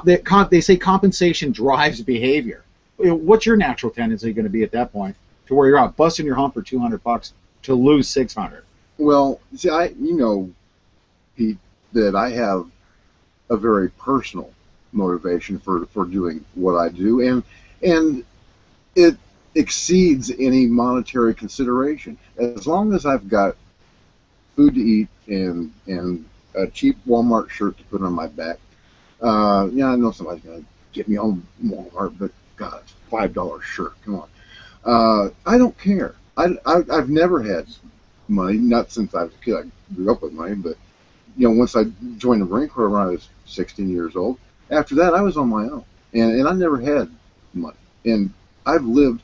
they say compensation drives behavior. What's your natural tendency going to be at that point, to where you're out busting your hump for $200 to lose $600? Well, see, Pete, that I have a very personal motivation for doing what I do, and it exceeds any monetary consideration. As long as I've got food to eat and a cheap Walmart shirt to put on my back, I know somebody's going to get me on Walmart, but God, it's a $5 shirt. Come on. I don't care. I've never had money, not since I was a kid. I grew up with money, but once I joined the Marine Corps when I was 16 years old, after that I was on my own, and I never had money, and I've lived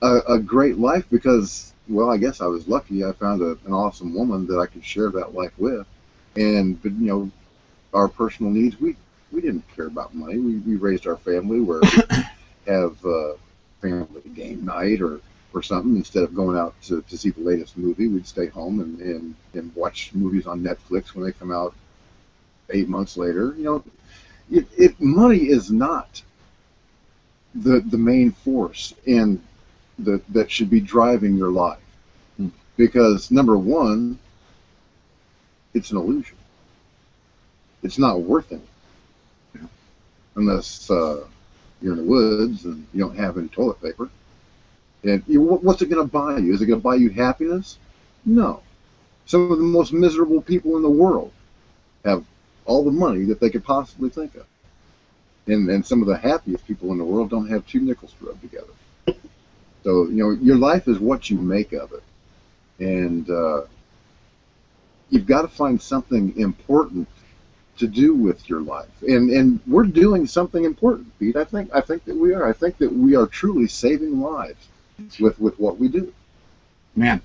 a great life because, well, I guess I was lucky. I found an awesome woman that I could share that life with, but our personal needs, we didn't care about money. We raised our family where we have family game night or something. Instead of going out to see the latest movie, we'd stay home and watch movies on Netflix when they come out 8 months later. Money is not the main force that should be driving your life, because number one, it's an illusion. It's not worth anything unless you're in the woods and you don't have any toilet paper. And what's it going to buy you? Is it going to buy you happiness? No. Some of the most miserable people in the world have all the money that they could possibly think of. And some of the happiest people in the world don't have two nickels to rub together. So, your life is what you make of it. And you've got to find something important to do with your life. And we're doing something important, Pete. I think that we are. I think that we are truly saving lives with what we do. Man,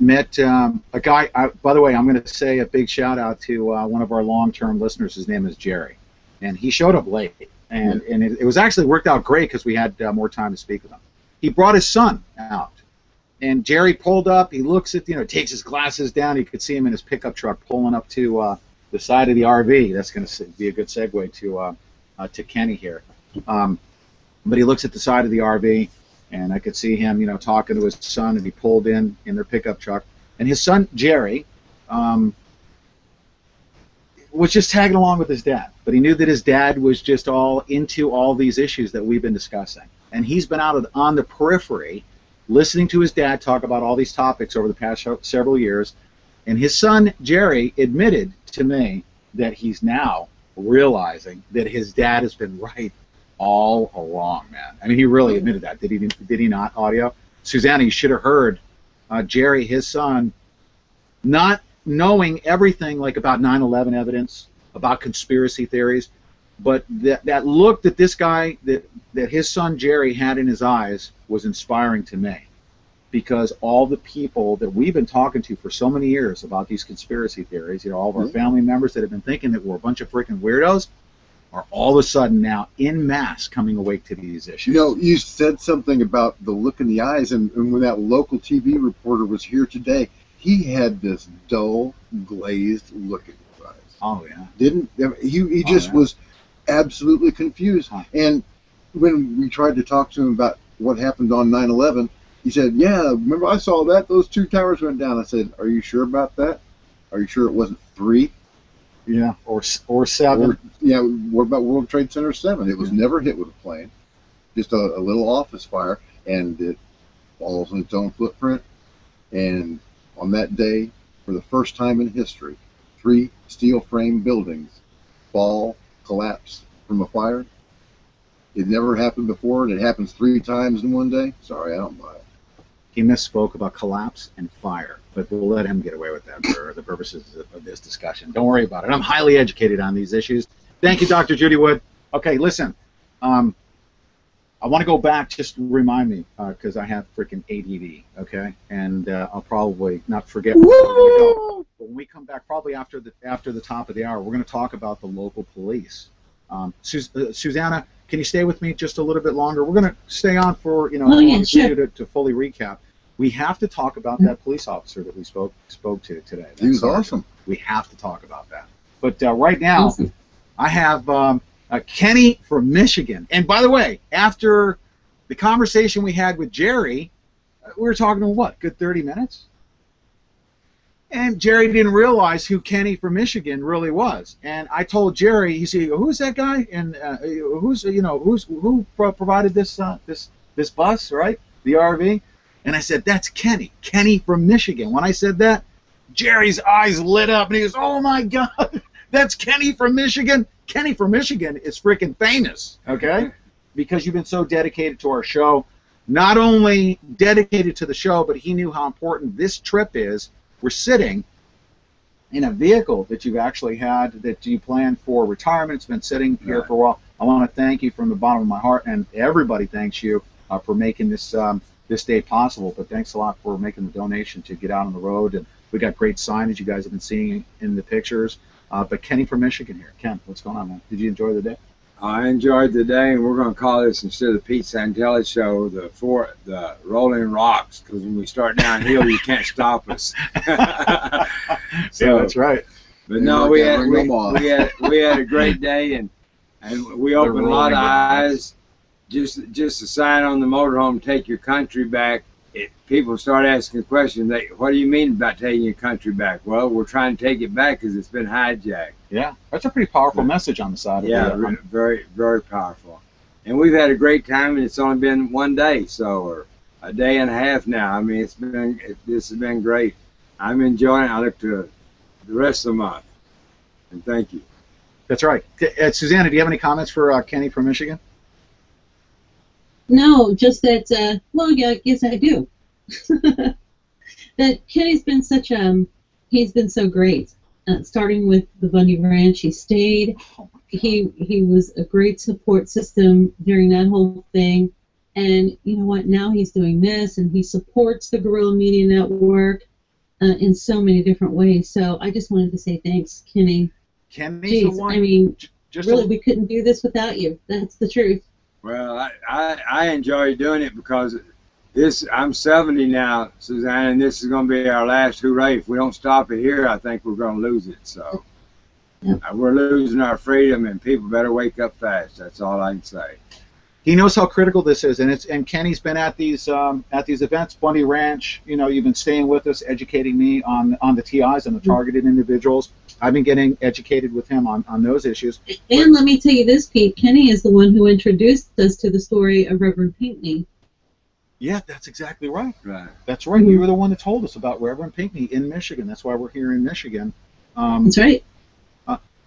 met a guy, by the way, I'm going to say a big shout out to one of our long-term listeners. His name is Jerry, and he showed up late, and it was actually worked out great because we had more time to speak with him. He brought his son out, and Jerry pulled up. He looks at, takes his glasses down. You could see him in his pickup truck pulling up to the side of the RV. That's going to be a good segue to Kenny here. But he looks at the side of the RV, and I could see him, talking to his son, and he pulled in their pickup truck. And his son, Jerry, was just tagging along with his dad. But he knew that his dad was just all into all these issues that we've been discussing. And he's been out on the periphery listening to his dad talk about all these topics over the past several years. And his son, Jerry, admitted to me that he's now realizing that his dad has been right all along, man. I mean, he really admitted that. Did he not, audio? Susanna, you should have heard Jerry, his son, not knowing everything like about 9/11 evidence, about conspiracy theories, but that look that this guy, that his son Jerry had in his eyes was inspiring to me, because all the people that we've been talking to for so many years about these conspiracy theories, all of our family members that have been thinking that we're a bunch of freaking weirdos, are all of a sudden now en masse coming awake to these issues. You said something about the look in the eyes, and when that local TV reporter was here today, he had this dull, glazed look in his eyes. Oh yeah. He just was absolutely confused. And when we tried to talk to him about what happened on 9/11, he said, "Yeah, remember I saw that? Those two towers went down." I said, "Are you sure about that? Are you sure it wasn't 3? Yeah, or 7. What about World Trade Center 7? It was never hit with a plane, just a little office fire, and it follows on its own footprint. And on that day, for the first time in history, 3 steel frame buildings collapse from a fire. It never happened before, and it happens 3 times in one day. Sorry, I don't buy it." He misspoke about collapse and fire, but we'll let him get away with that for the purposes of this discussion. Don't worry about it. I'm highly educated on these issues. Thank you, Dr. Judy Wood. Okay, listen. I want to go back. Just remind me, because I have freaking ADD. Okay, and I'll probably not forget where we're going to go. But when we come back, probably after the top of the hour, we're going to talk about the local police. Susanna, can you stay with me just a little bit longer? We're going to stay on for sure. to fully recap. We have to talk about that police officer that we spoke to today. He was awesome. We have to talk about that. But right now, I have Kenny from Michigan. And by the way, after the conversation we had with Jerry, we were talking to what, good 30 minutes? And Jerry didn't realize who Kenny from Michigan really was. And I told Jerry, he said, "Who's that guy? And who provided this bus, right? The RV?" And I said, "That's Kenny from Michigan." When I said that, Jerry's eyes lit up, and he goes, "Oh my God, that's Kenny from Michigan." Kenny from Michigan is freaking famous, okay? Because you've been so dedicated to our show. Not only dedicated to the show, but he knew how important this trip is. We're sitting in a vehicle that you've actually had, that you planned for retirement. It's been sitting here for a while. I want to thank you from the bottom of my heart, and everybody thanks you for making this this day possible. But thanks a lot for making the donation to get out on the road. And we got great signage you guys have been seeing in the pictures. But Kenny from Michigan here. Ken, what's going on, man? Did you enjoy the day? I enjoyed the day, and we're going to call this, instead of the Pete Santilli show, the Rolling Rocks, because when we start downhill, you can't stop us. So, yeah, that's right. But no, we had a great day, and we opened a lot of eyes. Just a sign on the motorhome, "Take your country back." People start asking questions. What do you mean about taking your country back? Well, we're trying to take it back because it's been hijacked. Yeah, that's a pretty powerful message on the side of it. Yeah, very, very powerful. And we've had a great time, and it's only been one day, or a day and a half now. I mean, this has been great. I'm enjoying it. I look to the rest of the month. And thank you. That's right. Susanna, do you have any comments for Kenny from Michigan? No, just that, well, yeah, yes, I do. That Kenny's been he's been so great. Starting with the Bundy Ranch, he stayed. He was a great support system during that whole thing. And you know what? Now he's doing this, and he supports the Guerrilla Media Network in so many different ways. So I just wanted to say thanks, Kenny. Kenny's the one. I mean, really, we couldn't do this without you. That's the truth. Well, I enjoy doing it because I'm 70 now, Suzanne, and this is going to be our last hooray. If we don't stop it here, I think we're going to lose it. So we're losing our freedom, and people better wake up fast. That's all I can say. He knows how critical this is, and Kenny's been at these events, Bundy Ranch. You know, you've been staying with us, educating me on the TIs and the targeted individuals. I've been getting educated with him on those issues. And let me tell you this, Pete. Kenny is the one who introduced us to the story of Reverend Pinkney. Yeah, that's exactly right. Right. That's right. You were the one that told us about Reverend Pinkney in Michigan. That's why we're here in Michigan. That's right.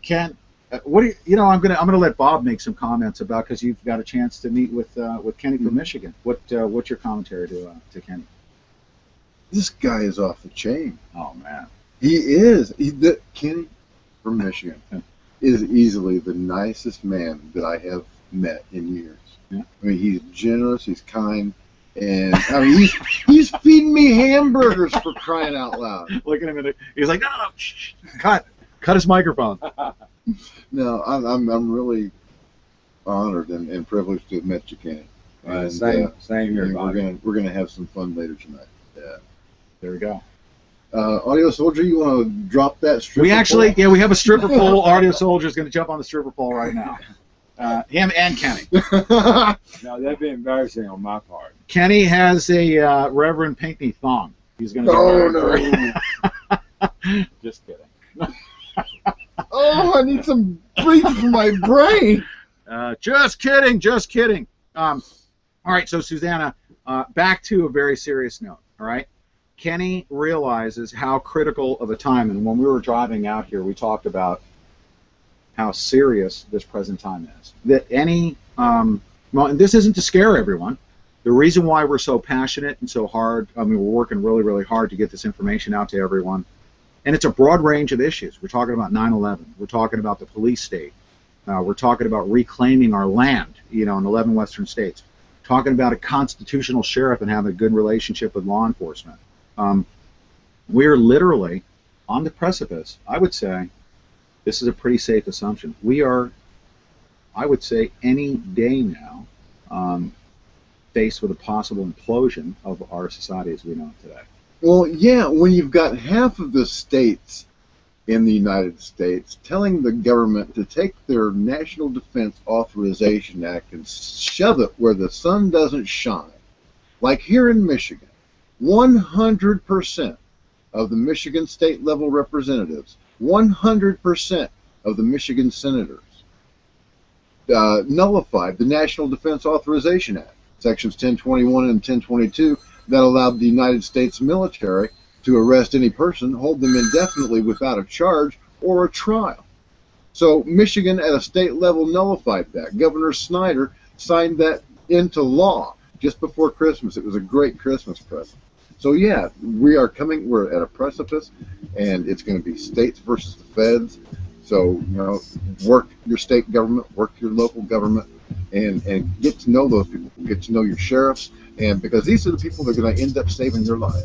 Ken, what do you know? I'm gonna let Bob make some comments about, because you've got a chance to meet with Kenny from Michigan. What's your commentary to Kenny? This guy is off the chain. Oh man. He is. Kenny from Michigan is easily the nicest man that I have met in years. Yeah. I mean, he's generous, he's kind, and I mean, he's feeding me hamburgers, for crying out loud. Look at him, he's like, no, shh, cut his microphone. No, I'm really honored and privileged to have met you, Kenny. And, same here. We're gonna have some fun later tonight. Yeah. There we go. Audio Soldier, you want to drop that stripper pole? We have a stripper pole. Audio Soldier's going to jump on the stripper pole right now. Him and Kenny. No, that'd be embarrassing on my part. Kenny has a Reverend Pinkney thong. He's going to. Oh no! Just kidding. Oh, I need some breathing for my brain. Just kidding. All right, so Susanna, back to a very serious note. All right. Kenny realizes how critical of a time, and when we were driving out here, we talked about how serious this present time is. That and this isn't to scare everyone. The reason why we're so passionate and so hard, I mean, we're working really, really hard to get this information out to everyone, and it's a broad range of issues. We're talking about 9/11. We're talking about the police state. We're talking about reclaiming our land, in 11 western states. talking about a constitutional sheriff and having a good relationship with law enforcement. We're literally on the precipice. I would say this is a pretty safe assumption. We are, I would say, any day now faced with a possible implosion of our society as we know it today. Well, yeah, when you've got half of the states in the United States telling the government to take their National Defense Authorization Act and shove it where the sun doesn't shine. Like here in Michigan, 100% of the Michigan state level representatives, 100% of the Michigan senators nullified the National Defense Authorization Act, sections 1021 and 1022, that allowed the United States military to arrest any person, hold them indefinitely without a charge or a trial. So Michigan at a state level nullified that. Governor Snyder signed that into law just before Christmas. It was a great Christmas present. So yeah, we're at a precipice, and it's going to be states versus the feds. So, you know, work your state government, work your local government, and get to know those people, get to know your sheriffs, and because these are the people that are going to end up saving your life.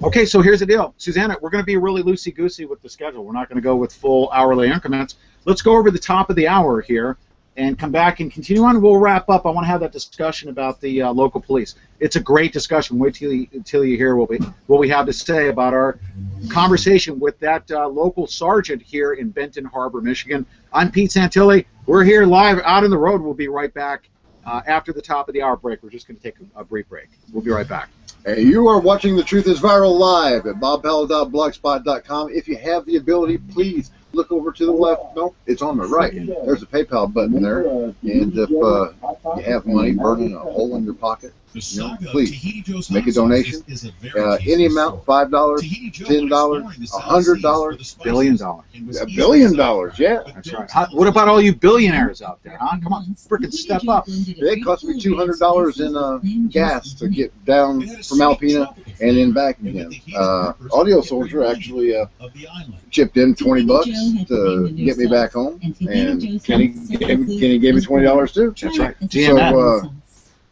Okay, so here's the deal. Susanna, we're going to be really loosey-goosey with the schedule. We're not going to go with full hourly increments. Let's go over the top of the hour here and come back and continue on. We'll wrap up. I want to have that discussion about the local police. It's a great discussion. Wait till you hear what we have to say about our conversation with that local sergeant here in Benton Harbor, Michigan. I'm Pete Santilli. We're here live out on the road. We'll be right back after the top of the hour break. We're just going to take a brief break. We'll be right back. Hey, you are watching The Truth is Viral live at bobpowell.blogspot.com. If you have the ability, please look over to the left. No, it's on the right. There's a PayPal button there. And if you have money burning a hole in your pocket, you know, please make a donation. Any amount, $5, $10, $100, $1 billion. $1 billion, yeah. That's right. What about all you billionaires out there, huh? Come on, freaking step up. It cost me $200 in gas to get down from Alpena and then back again. Audio Soldier actually chipped in $20 to get me back home, and Kenny gave me $20 too. That's right. So,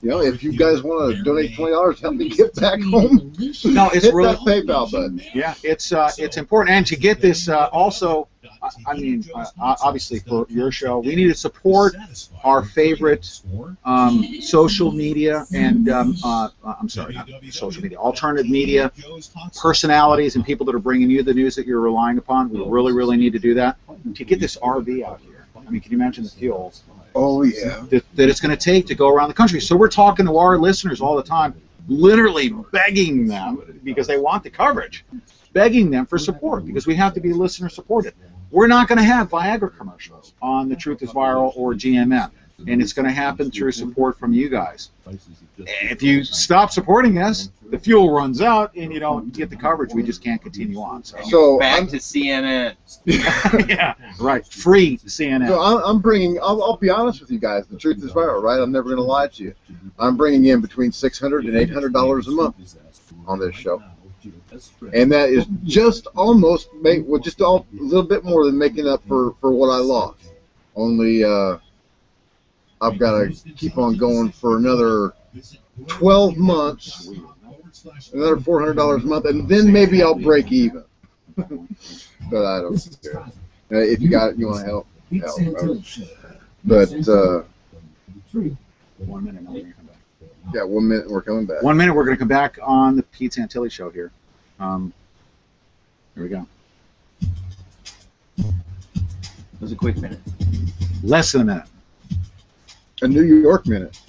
you know, if you guys want to donate $20 to help me get back home, no, it's hit really, that PayPal button. Yeah, it's important, and to get this also, I mean, obviously for your show, we need to support our favorite social media and I'm sorry, not social media, alternative media personalities and people that are bringing you the news that you're relying upon. We really, really need to do that to get this RV out here. I mean, can you imagine the fuel? Oh, yeah. That it's going to take to go around the country. So we're talking to our listeners all the time, literally begging them, because they want the coverage, begging them for support, because we have to be listener supported. We're not going to have Viagra commercials on The Truth is Viral or GMM, and it's going to happen through support from you guys. If you stop supporting us, the fuel runs out and you don't get the coverage. We just can't continue on. So back to CNN. Yeah, right. Free CNN. So I'm bringing. I'll be honest with you guys. The Truth is Viral, right? I'm never going to lie to you. I'm bringing in between $600 and $800 a month on this show, and that is just almost a little bit more than making up for what I lost. Only I've got to keep on going for another 12 months, another $400 a month, and then maybe I'll break even. But I don't care. If you got it, you want to help. But 1 minute, now we're going to come back. Yeah, 1 minute, we're coming back. 1 minute, we're going to come back on the Pete Santilli show here. Here we go. It was a quick minute. Less than a minute. A New York minute.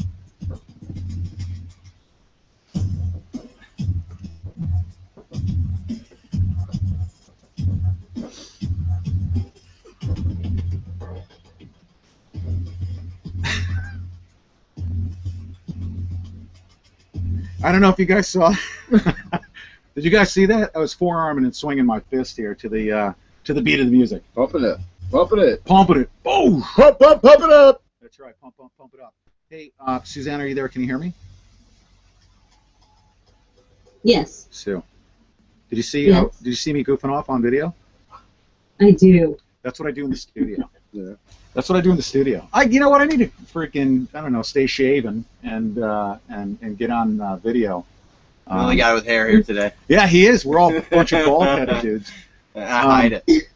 I don't know if you guys saw. Did you guys see that? I was forearming and swinging my fist here to the beat of the music. Pumping it. Pumping it. Pumping it. Oh! Pump it up! That's right. Pump it up. Hey, Suzanne, are you there? Can you hear me? Yes. Sue. Did you see? Yes. Did you see me goofing off on video? I do. That's what I do in the studio. Yeah. That's what I do in the studio. You know what? I need to freaking, I don't know, stay shaven and get on video. The only guy with hair here today. Yeah, he is. We're all a bunch of bald-headed dudes. I hide it.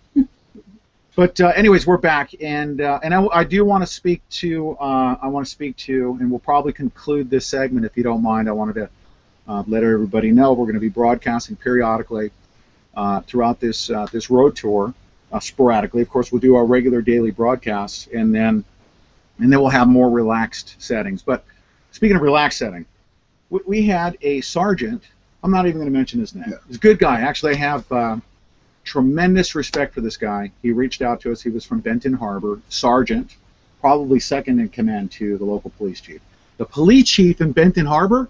But anyways, we're back, and I do want to speak to and we'll probably conclude this segment if you don't mind. I wanted to let everybody know we're going to be broadcasting periodically throughout this road tour, sporadically. Of course, we'll do our regular daily broadcasts, and then we'll have more relaxed settings. But speaking of relaxed setting, we had a sergeant. I'm not even going to mention his name. Yeah. He's a good guy. Actually, I have tremendous respect for this guy. He reached out to us. He was from Benton Harbor, sergeant, probably second in command to the local police chief. The police chief in Benton Harbor,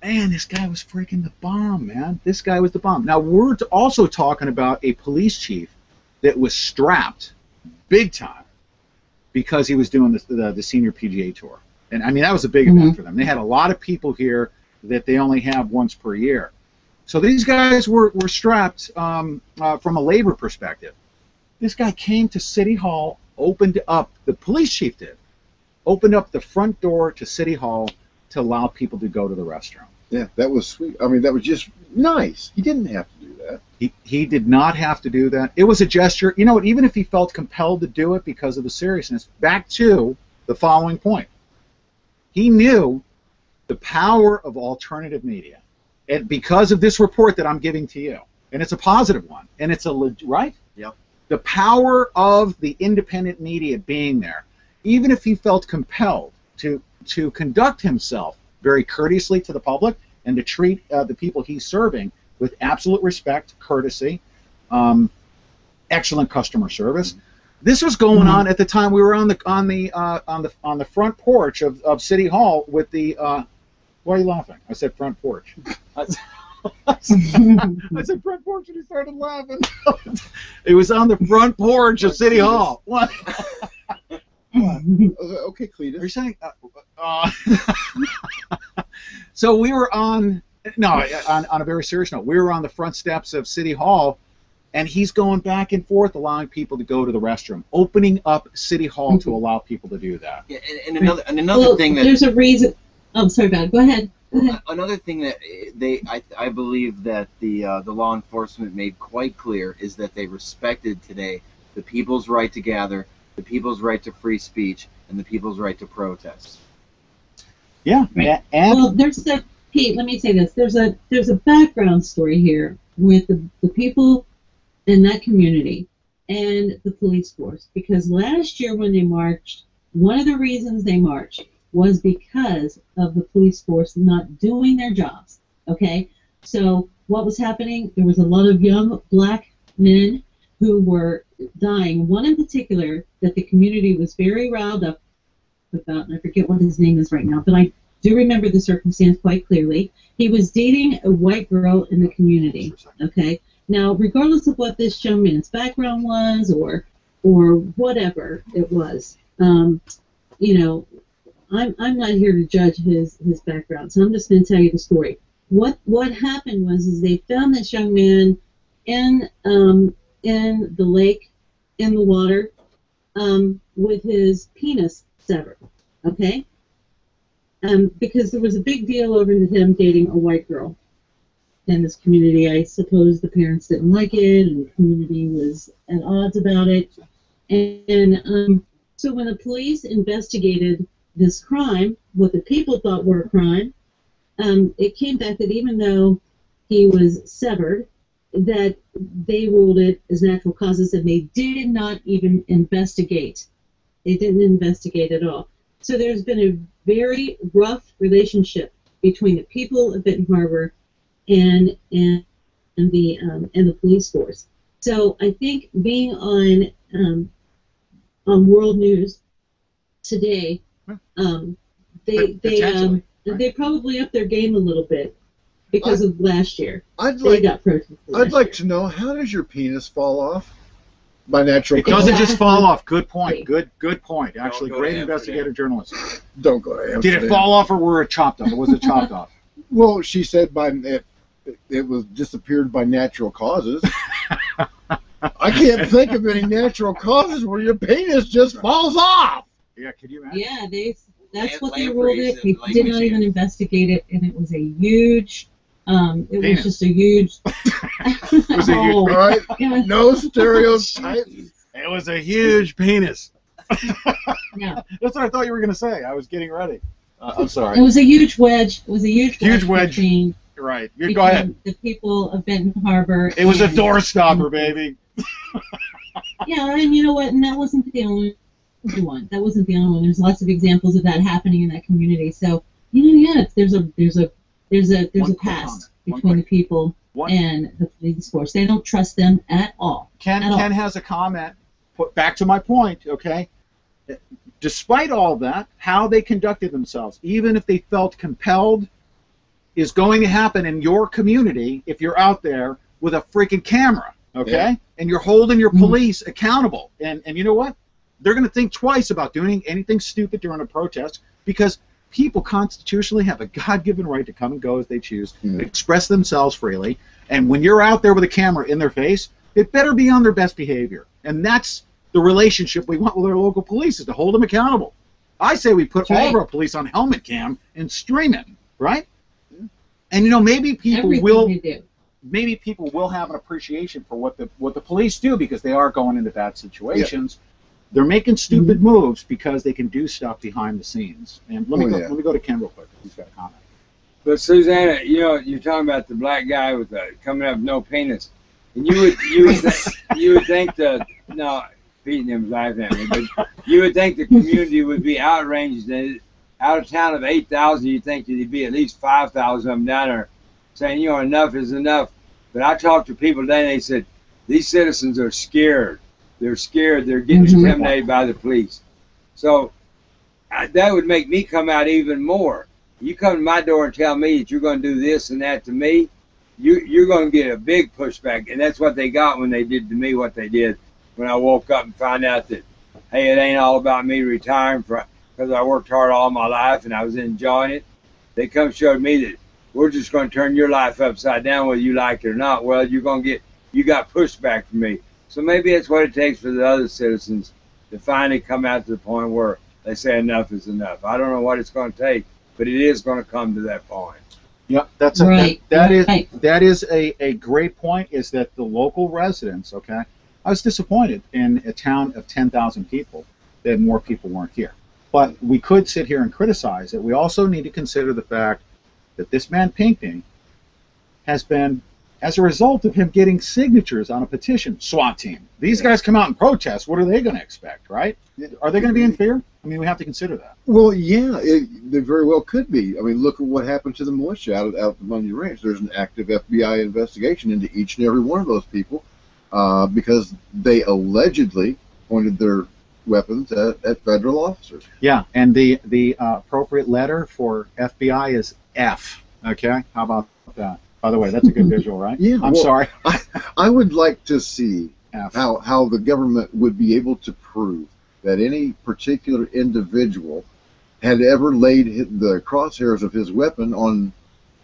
man, this guy was freaking the bomb, man. This guy was the bomb. Now, we're also talking about a police chief that was strapped big time because he was doing the senior PGA tour. And, I mean, that was a big event for them. They had a lot of people here that they only have once per year. So these guys were strapped from a labor perspective. This guy came to City Hall, opened up, the police chief did, opened up the front door to City Hall to allow people to go to the restroom. Yeah, that was sweet. I mean, that was just nice. He didn't have to do that. He did not have to do that. It was a gesture. You know what, even if he felt compelled to do it because of the seriousness, back to the following point. He knew the power of alternative media. And because of this report that I'm giving to you, and it's a positive one, and it's right? Yep. The power of the independent media being there, even if he felt compelled to conduct himself very courteously to the public and to treat the people he's serving with absolute respect, courtesy, excellent customer service. This was going on at the time we were on the front porch of City Hall with the. Why are you laughing? I said front porch. I said front porch and he started laughing. It was on the front porch of City Hall. What? Okay, Cletus. Are you saying? So we were on a very serious note. We were on the front steps of City Hall, and he's going back and forth, allowing people to go to the restroom, opening up City Hall to allow people to do that. Yeah, and another thing that there's a reason. Oh, sorry, Bob. Go ahead. Another thing that I believe that the law enforcement made quite clear is that they respected today the people's right to gather, the people's right to free speech, and the people's right to protest. Yeah, and well, Pete. Let me say this. There's a background story here with the people in that community and the police force, because last year when they marched, one of the reasons they marched was because of the police force not doing their jobs, okay? So what was happening? There was a lot of young black men who were dying. One in particular that the community was very riled up about, and I forget what his name is right now, but I do remember the circumstance quite clearly. He was dating a white girl in the community, okay? Now, regardless of what this young man's background was or whatever it was, you know, I'm not here to judge his background, so I'm just going to tell you the story. What happened was they found this young man in the lake, in the water, with his penis severed, okay? Because there was a big deal over him dating a white girl in this community. I suppose the parents didn't like it, and the community was at odds about it. And so when the police investigated this crime, what the people thought were a crime, it came back that even though he was severed, that they ruled it as natural causes, and they did not even investigate. They didn't investigate at all. So there's been a very rough relationship between the people of Benton Harbor and the police force. So I think being on world news today, they probably upped their game a little bit because of last year. I'd like to know, how does your penis fall off? By natural causes. It doesn't just fall off. Good point. Good point. Actually, great investigative journalism. Don't go to Amsterdam. Did it fall off or were it chopped off? Or was it chopped off? Well, she said it was disappeared by natural causes. I can't think of any natural causes where your penis just falls off. Yeah, could you imagine? Yeah, that's what they lampreys ruled it. and They Lake did not Michigan. even investigate it, and it was a huge. It Penis. was just a huge. It was a huge. Oh, Right? yeah, No stereotypes. It was a huge penis. yeah. That's what I thought you were going to say. I was getting ready. I'm sorry. It was a huge wedge. It was a huge Huge wedge. between, Right. You go ahead. the people of Benton Harbor. It was a and- door stopper, baby. Yeah, and you know what? And that wasn't the only one. That wasn't the only one. There's lots of examples of that happening in that community. So yeah, there's a One quick past comment. One between quick- the people One- and the police force. They don't trust them at all. Ken At all. has a comment. Put back to my point, okay? Despite all that, how they conducted themselves, even if they felt compelled, is going to happen in your community if you're out there with a freaking camera, okay? Yeah. And you're holding your police accountable. And you know what? They're going to think twice about doing anything stupid during a protest because people constitutionally have a God-given right to come and go as they choose, express themselves freely, and when you're out there with a camera in their face, it better be on their best behavior. And that's the relationship we want with our local police, is to hold them accountable. I say we put That's all of right. our police on helmet cam and stream it, right? And maybe people Everything will they do. maybe people will have an appreciation for what the police do because they are going into bad situations. They're making stupid moves because they can do stuff behind the scenes. And let me go to Ken real quick. He's got a comment. But Susanna, you're talking about the black guy with coming up with no penis, and you would think that Pete and him's laughing at me, but you would think the community would be outraged. That out of town of 8,000, you'd think there'd be at least 5,000 of them down there saying, enough is enough. But I talked to people today, and they said these citizens are scared. They're scared. They're getting intimidated by the police. So that would make me come out even more. You come to my door and tell me that you're going to do this and that to me, you're going to get a big pushback. And that's what they got when they did to me what they did when I woke up and found out that, hey, it ain't all about me retiring because I worked hard all my life and I was enjoying it. They come showed me that we're just going to turn your life upside down whether you like it or not. Well, you got pushback from me. So maybe that's what it takes for the other citizens to finally come out to the point where they say enough is enough. I don't know what it's going to take, but it is going to come to that point. Yeah, that's Right. that is a great point. Is that the local residents? Okay, I was disappointed in a town of 10,000 people that more people weren't here. But we could sit here and criticize it. We also need to consider the fact that this man Pinkney has been, as a result of him getting signatures on a petition, SWAT team. These guys come out and protest. What are they going to expect, right? Are they going to be in fear? I mean, we have to consider that. Well, yeah, they very well could be. I mean, look at what happened to the militia out at the Bundy Ranch. There's an active FBI investigation into each and every one of those people because they allegedly pointed their weapons at federal officers. Yeah, and the appropriate letter for FBI is F. Okay, how about that? By the way, that's a good visual, right? Yeah, I'm sorry. I would like to see F. how the government would be able to prove that any particular individual had ever laid the crosshairs of his weapon on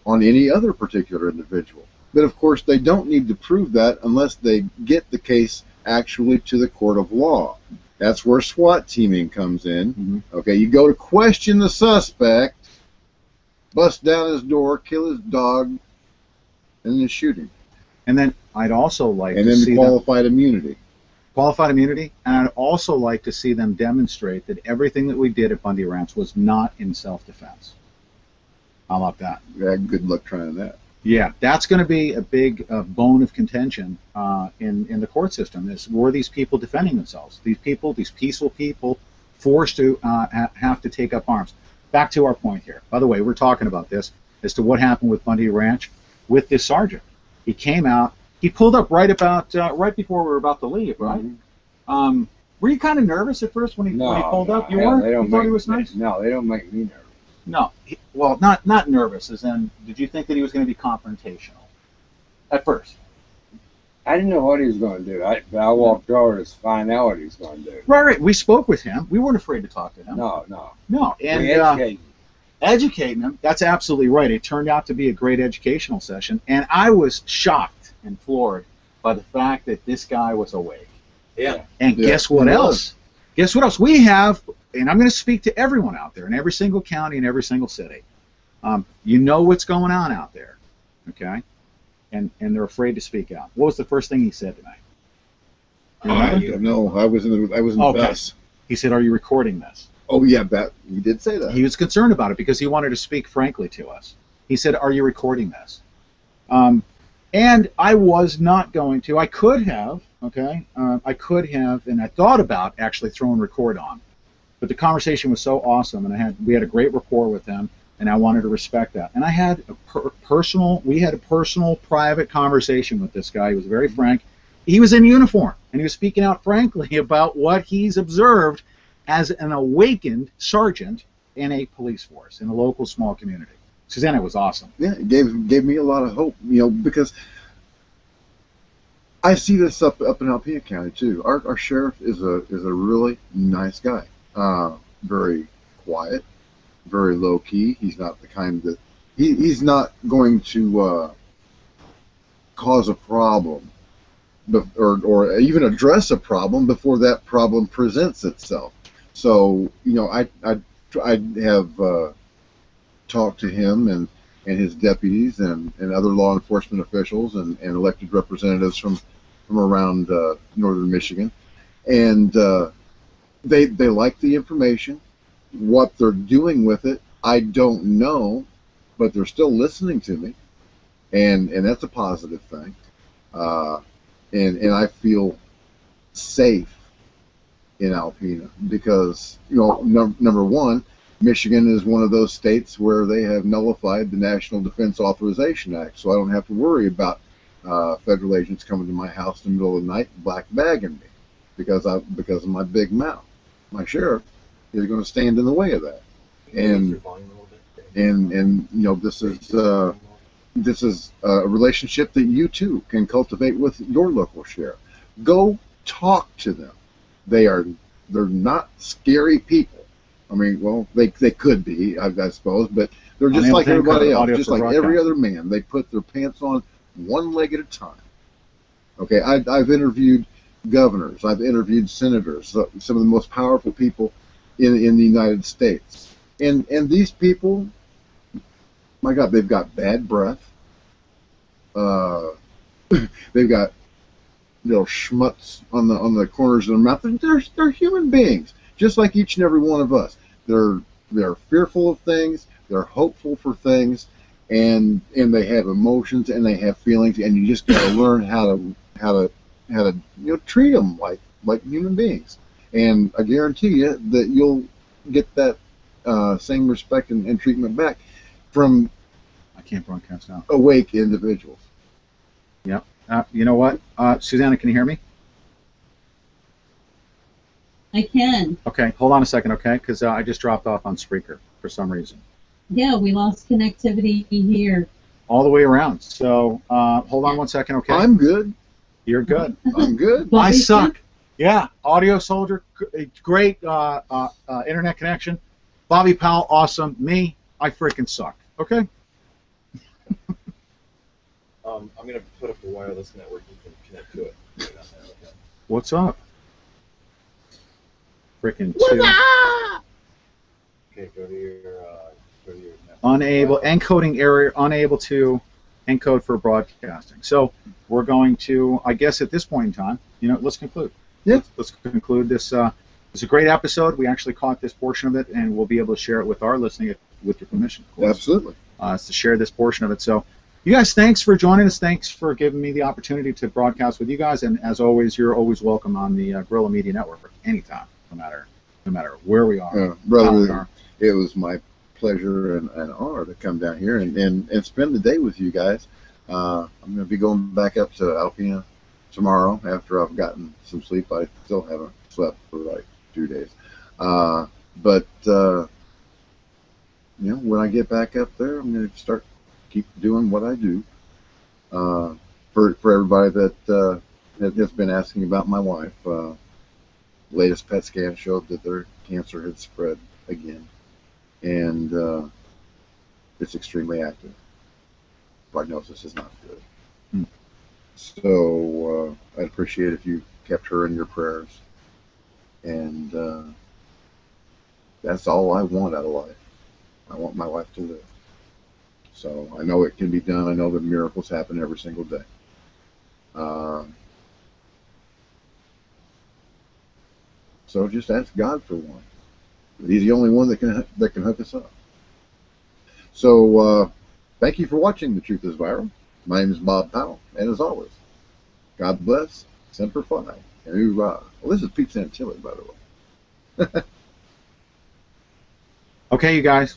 any other particular individual. But of course, they don't need to prove that unless they get the case actually to the court of law. That's where SWAT teaming comes in. Mm-hmm. Okay, you go to question the suspect, bust down his door, kill his dog, and then shoot him. And then I'd also like And to then see qualified immunity. qualified immunity, and I'd also like to see them demonstrate that everything that we did at Bundy Ranch was not in self-defense. How about that? Yeah, good luck trying that. Yeah, that's going to be a big bone of contention in the court system. Were these people defending themselves? These people, these peaceful people, forced to have to take up arms. Back to our point here. By the way, we're talking about this as to what happened with Bundy Ranch with this sergeant. He came out. He pulled up right before we were about to leave, right? Mm-hmm. Were you kind of nervous at first when he pulled up? You hell, weren't? they don't You thought make, he was nice? No, they don't make me nervous. No. Well, not nervous, as in, did you think that he was going to be confrontational at first? I didn't know what he was going to do. But I walked over to find out what he was going to do. Right. We spoke with him. We weren't afraid to talk to him. No. And We educated him. educating him, that's absolutely right. It turned out to be a great educational session, and I was shocked and floored by the fact that this guy was awake. Yeah. And guess what else? Guess what else? We have, and I'm going to speak to everyone out there in every single county and every single city. You know what's going on out there, okay? And they're afraid to speak out. What was the first thing he said to me? No, I was in the bus. He said, "Are you recording this?" Oh yeah, he did say that. He was concerned about it because he wanted to speak frankly to us. He said, "Are you recording this?" And I was not going to. I could have, okay? I could have, and I thought about actually throwing record on. But the conversation was so awesome, and we had a great rapport with him, and I wanted to respect that. And I had we had a personal, private conversation with this guy. He was very frank. He was in uniform, and he was speaking out frankly about what he's observed as an awakened sergeant in a police force, in a local small community. Susanna, was awesome. Yeah, it gave me a lot of hope, because I see this up in Alpena County too. Our sheriff is a really nice guy. Very quiet, very low key. He's not the kind that he's not going to cause a problem, or even address a problem before that problem presents itself. So I have talked to him and his deputies and other law enforcement officials and elected representatives from around northern Michigan, and they like the information. What they're doing with it, I don't know, but they're still listening to me, and that's a positive thing. And I feel safe in Alpena because number one, Michigan is one of those states where they have nullified the National Defense Authorization Act, so I don't have to worry about federal agents coming to my house in the middle of the night and black bagging me because of my big mouth. My sheriff is going to stand in the way of that, and this is a relationship that you too can cultivate with your local sheriff. Go talk to them. They're not scary people. I mean, well, they could be, I suppose, but they're just like everybody else, just like every other man. They put their pants on one leg at a time. Okay, I've interviewed governors, I've interviewed senators, some of the most powerful people in the United States, and these people, my God, they've got bad breath. They've got schmutz on the corners of their mouth. They're human beings, just like each and every one of us. They're fearful of things. They're hopeful for things, and they have emotions and they have feelings. And you just got to learn how to treat them like human beings. And I guarantee you that you'll get that same respect and treatment back from I can't broadcast now. Awake individuals. Yep. You know what, Susanna, can you hear me? I can. Okay, hold on a second, okay? Because I just dropped off on Spreaker for some reason. Yeah, we lost connectivity here. All the way around. So hold on one second, okay? I'm good. You're good. I'm good. I suck. Yeah, Audio Soldier, great internet connection. Bobby Powell, awesome. Me, I freaking suck. Okay? I'm going to put up a wireless network. You can connect to it. Right on there, okay. What's up? Freaking What's up? Okay, go to your network. Unable, encoding error, unable to encode for broadcasting. So we're going to, I guess at this point in time, let's conclude. Yeah. Let's conclude this. It's a great episode. We actually caught this portion of it, and we'll be able to share it with our listening with your permission, of course. Absolutely. To share this portion of it. So you guys, thanks for joining us. Thanks for giving me the opportunity to broadcast with you guys. And as always, you're always welcome on the Guerrilla Media Network anytime, no matter where we are. Brother, it was my pleasure and honor to come down here and spend the day with you guys. I'm going to be going back up to Alpena tomorrow after I've gotten some sleep. I still haven't slept for like 2 days. But when I get back up there, I'm going to keep doing what I do. For everybody that has been asking about my wife, latest PET scan showed that their cancer had spread again, and it's extremely active. Prognosis is not good. So I'd appreciate if you kept her in your prayers. And that's all I want out of life. I want my wife to live. So I know it can be done. I know that miracles happen every single day. So just ask God for one. He's the only one that can hook us up. So thank you for watching The Truth is Viral. My name is Bob Powell, and as always, God bless, Semper Fi, and hoorah. Well, this is Pete Santilli, by the way. Okay, you guys.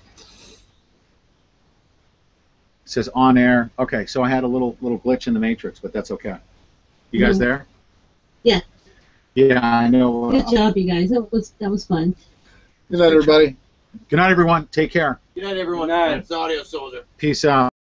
It says on air. Okay, so I had a little glitch in the matrix, but that's okay. You guys there? Yeah. Yeah, I know. Good job, you guys. That was fun. Good night, everybody. Good night, everyone. Take care. Good night, everyone. Good night. It's Audio Soldier. Peace out.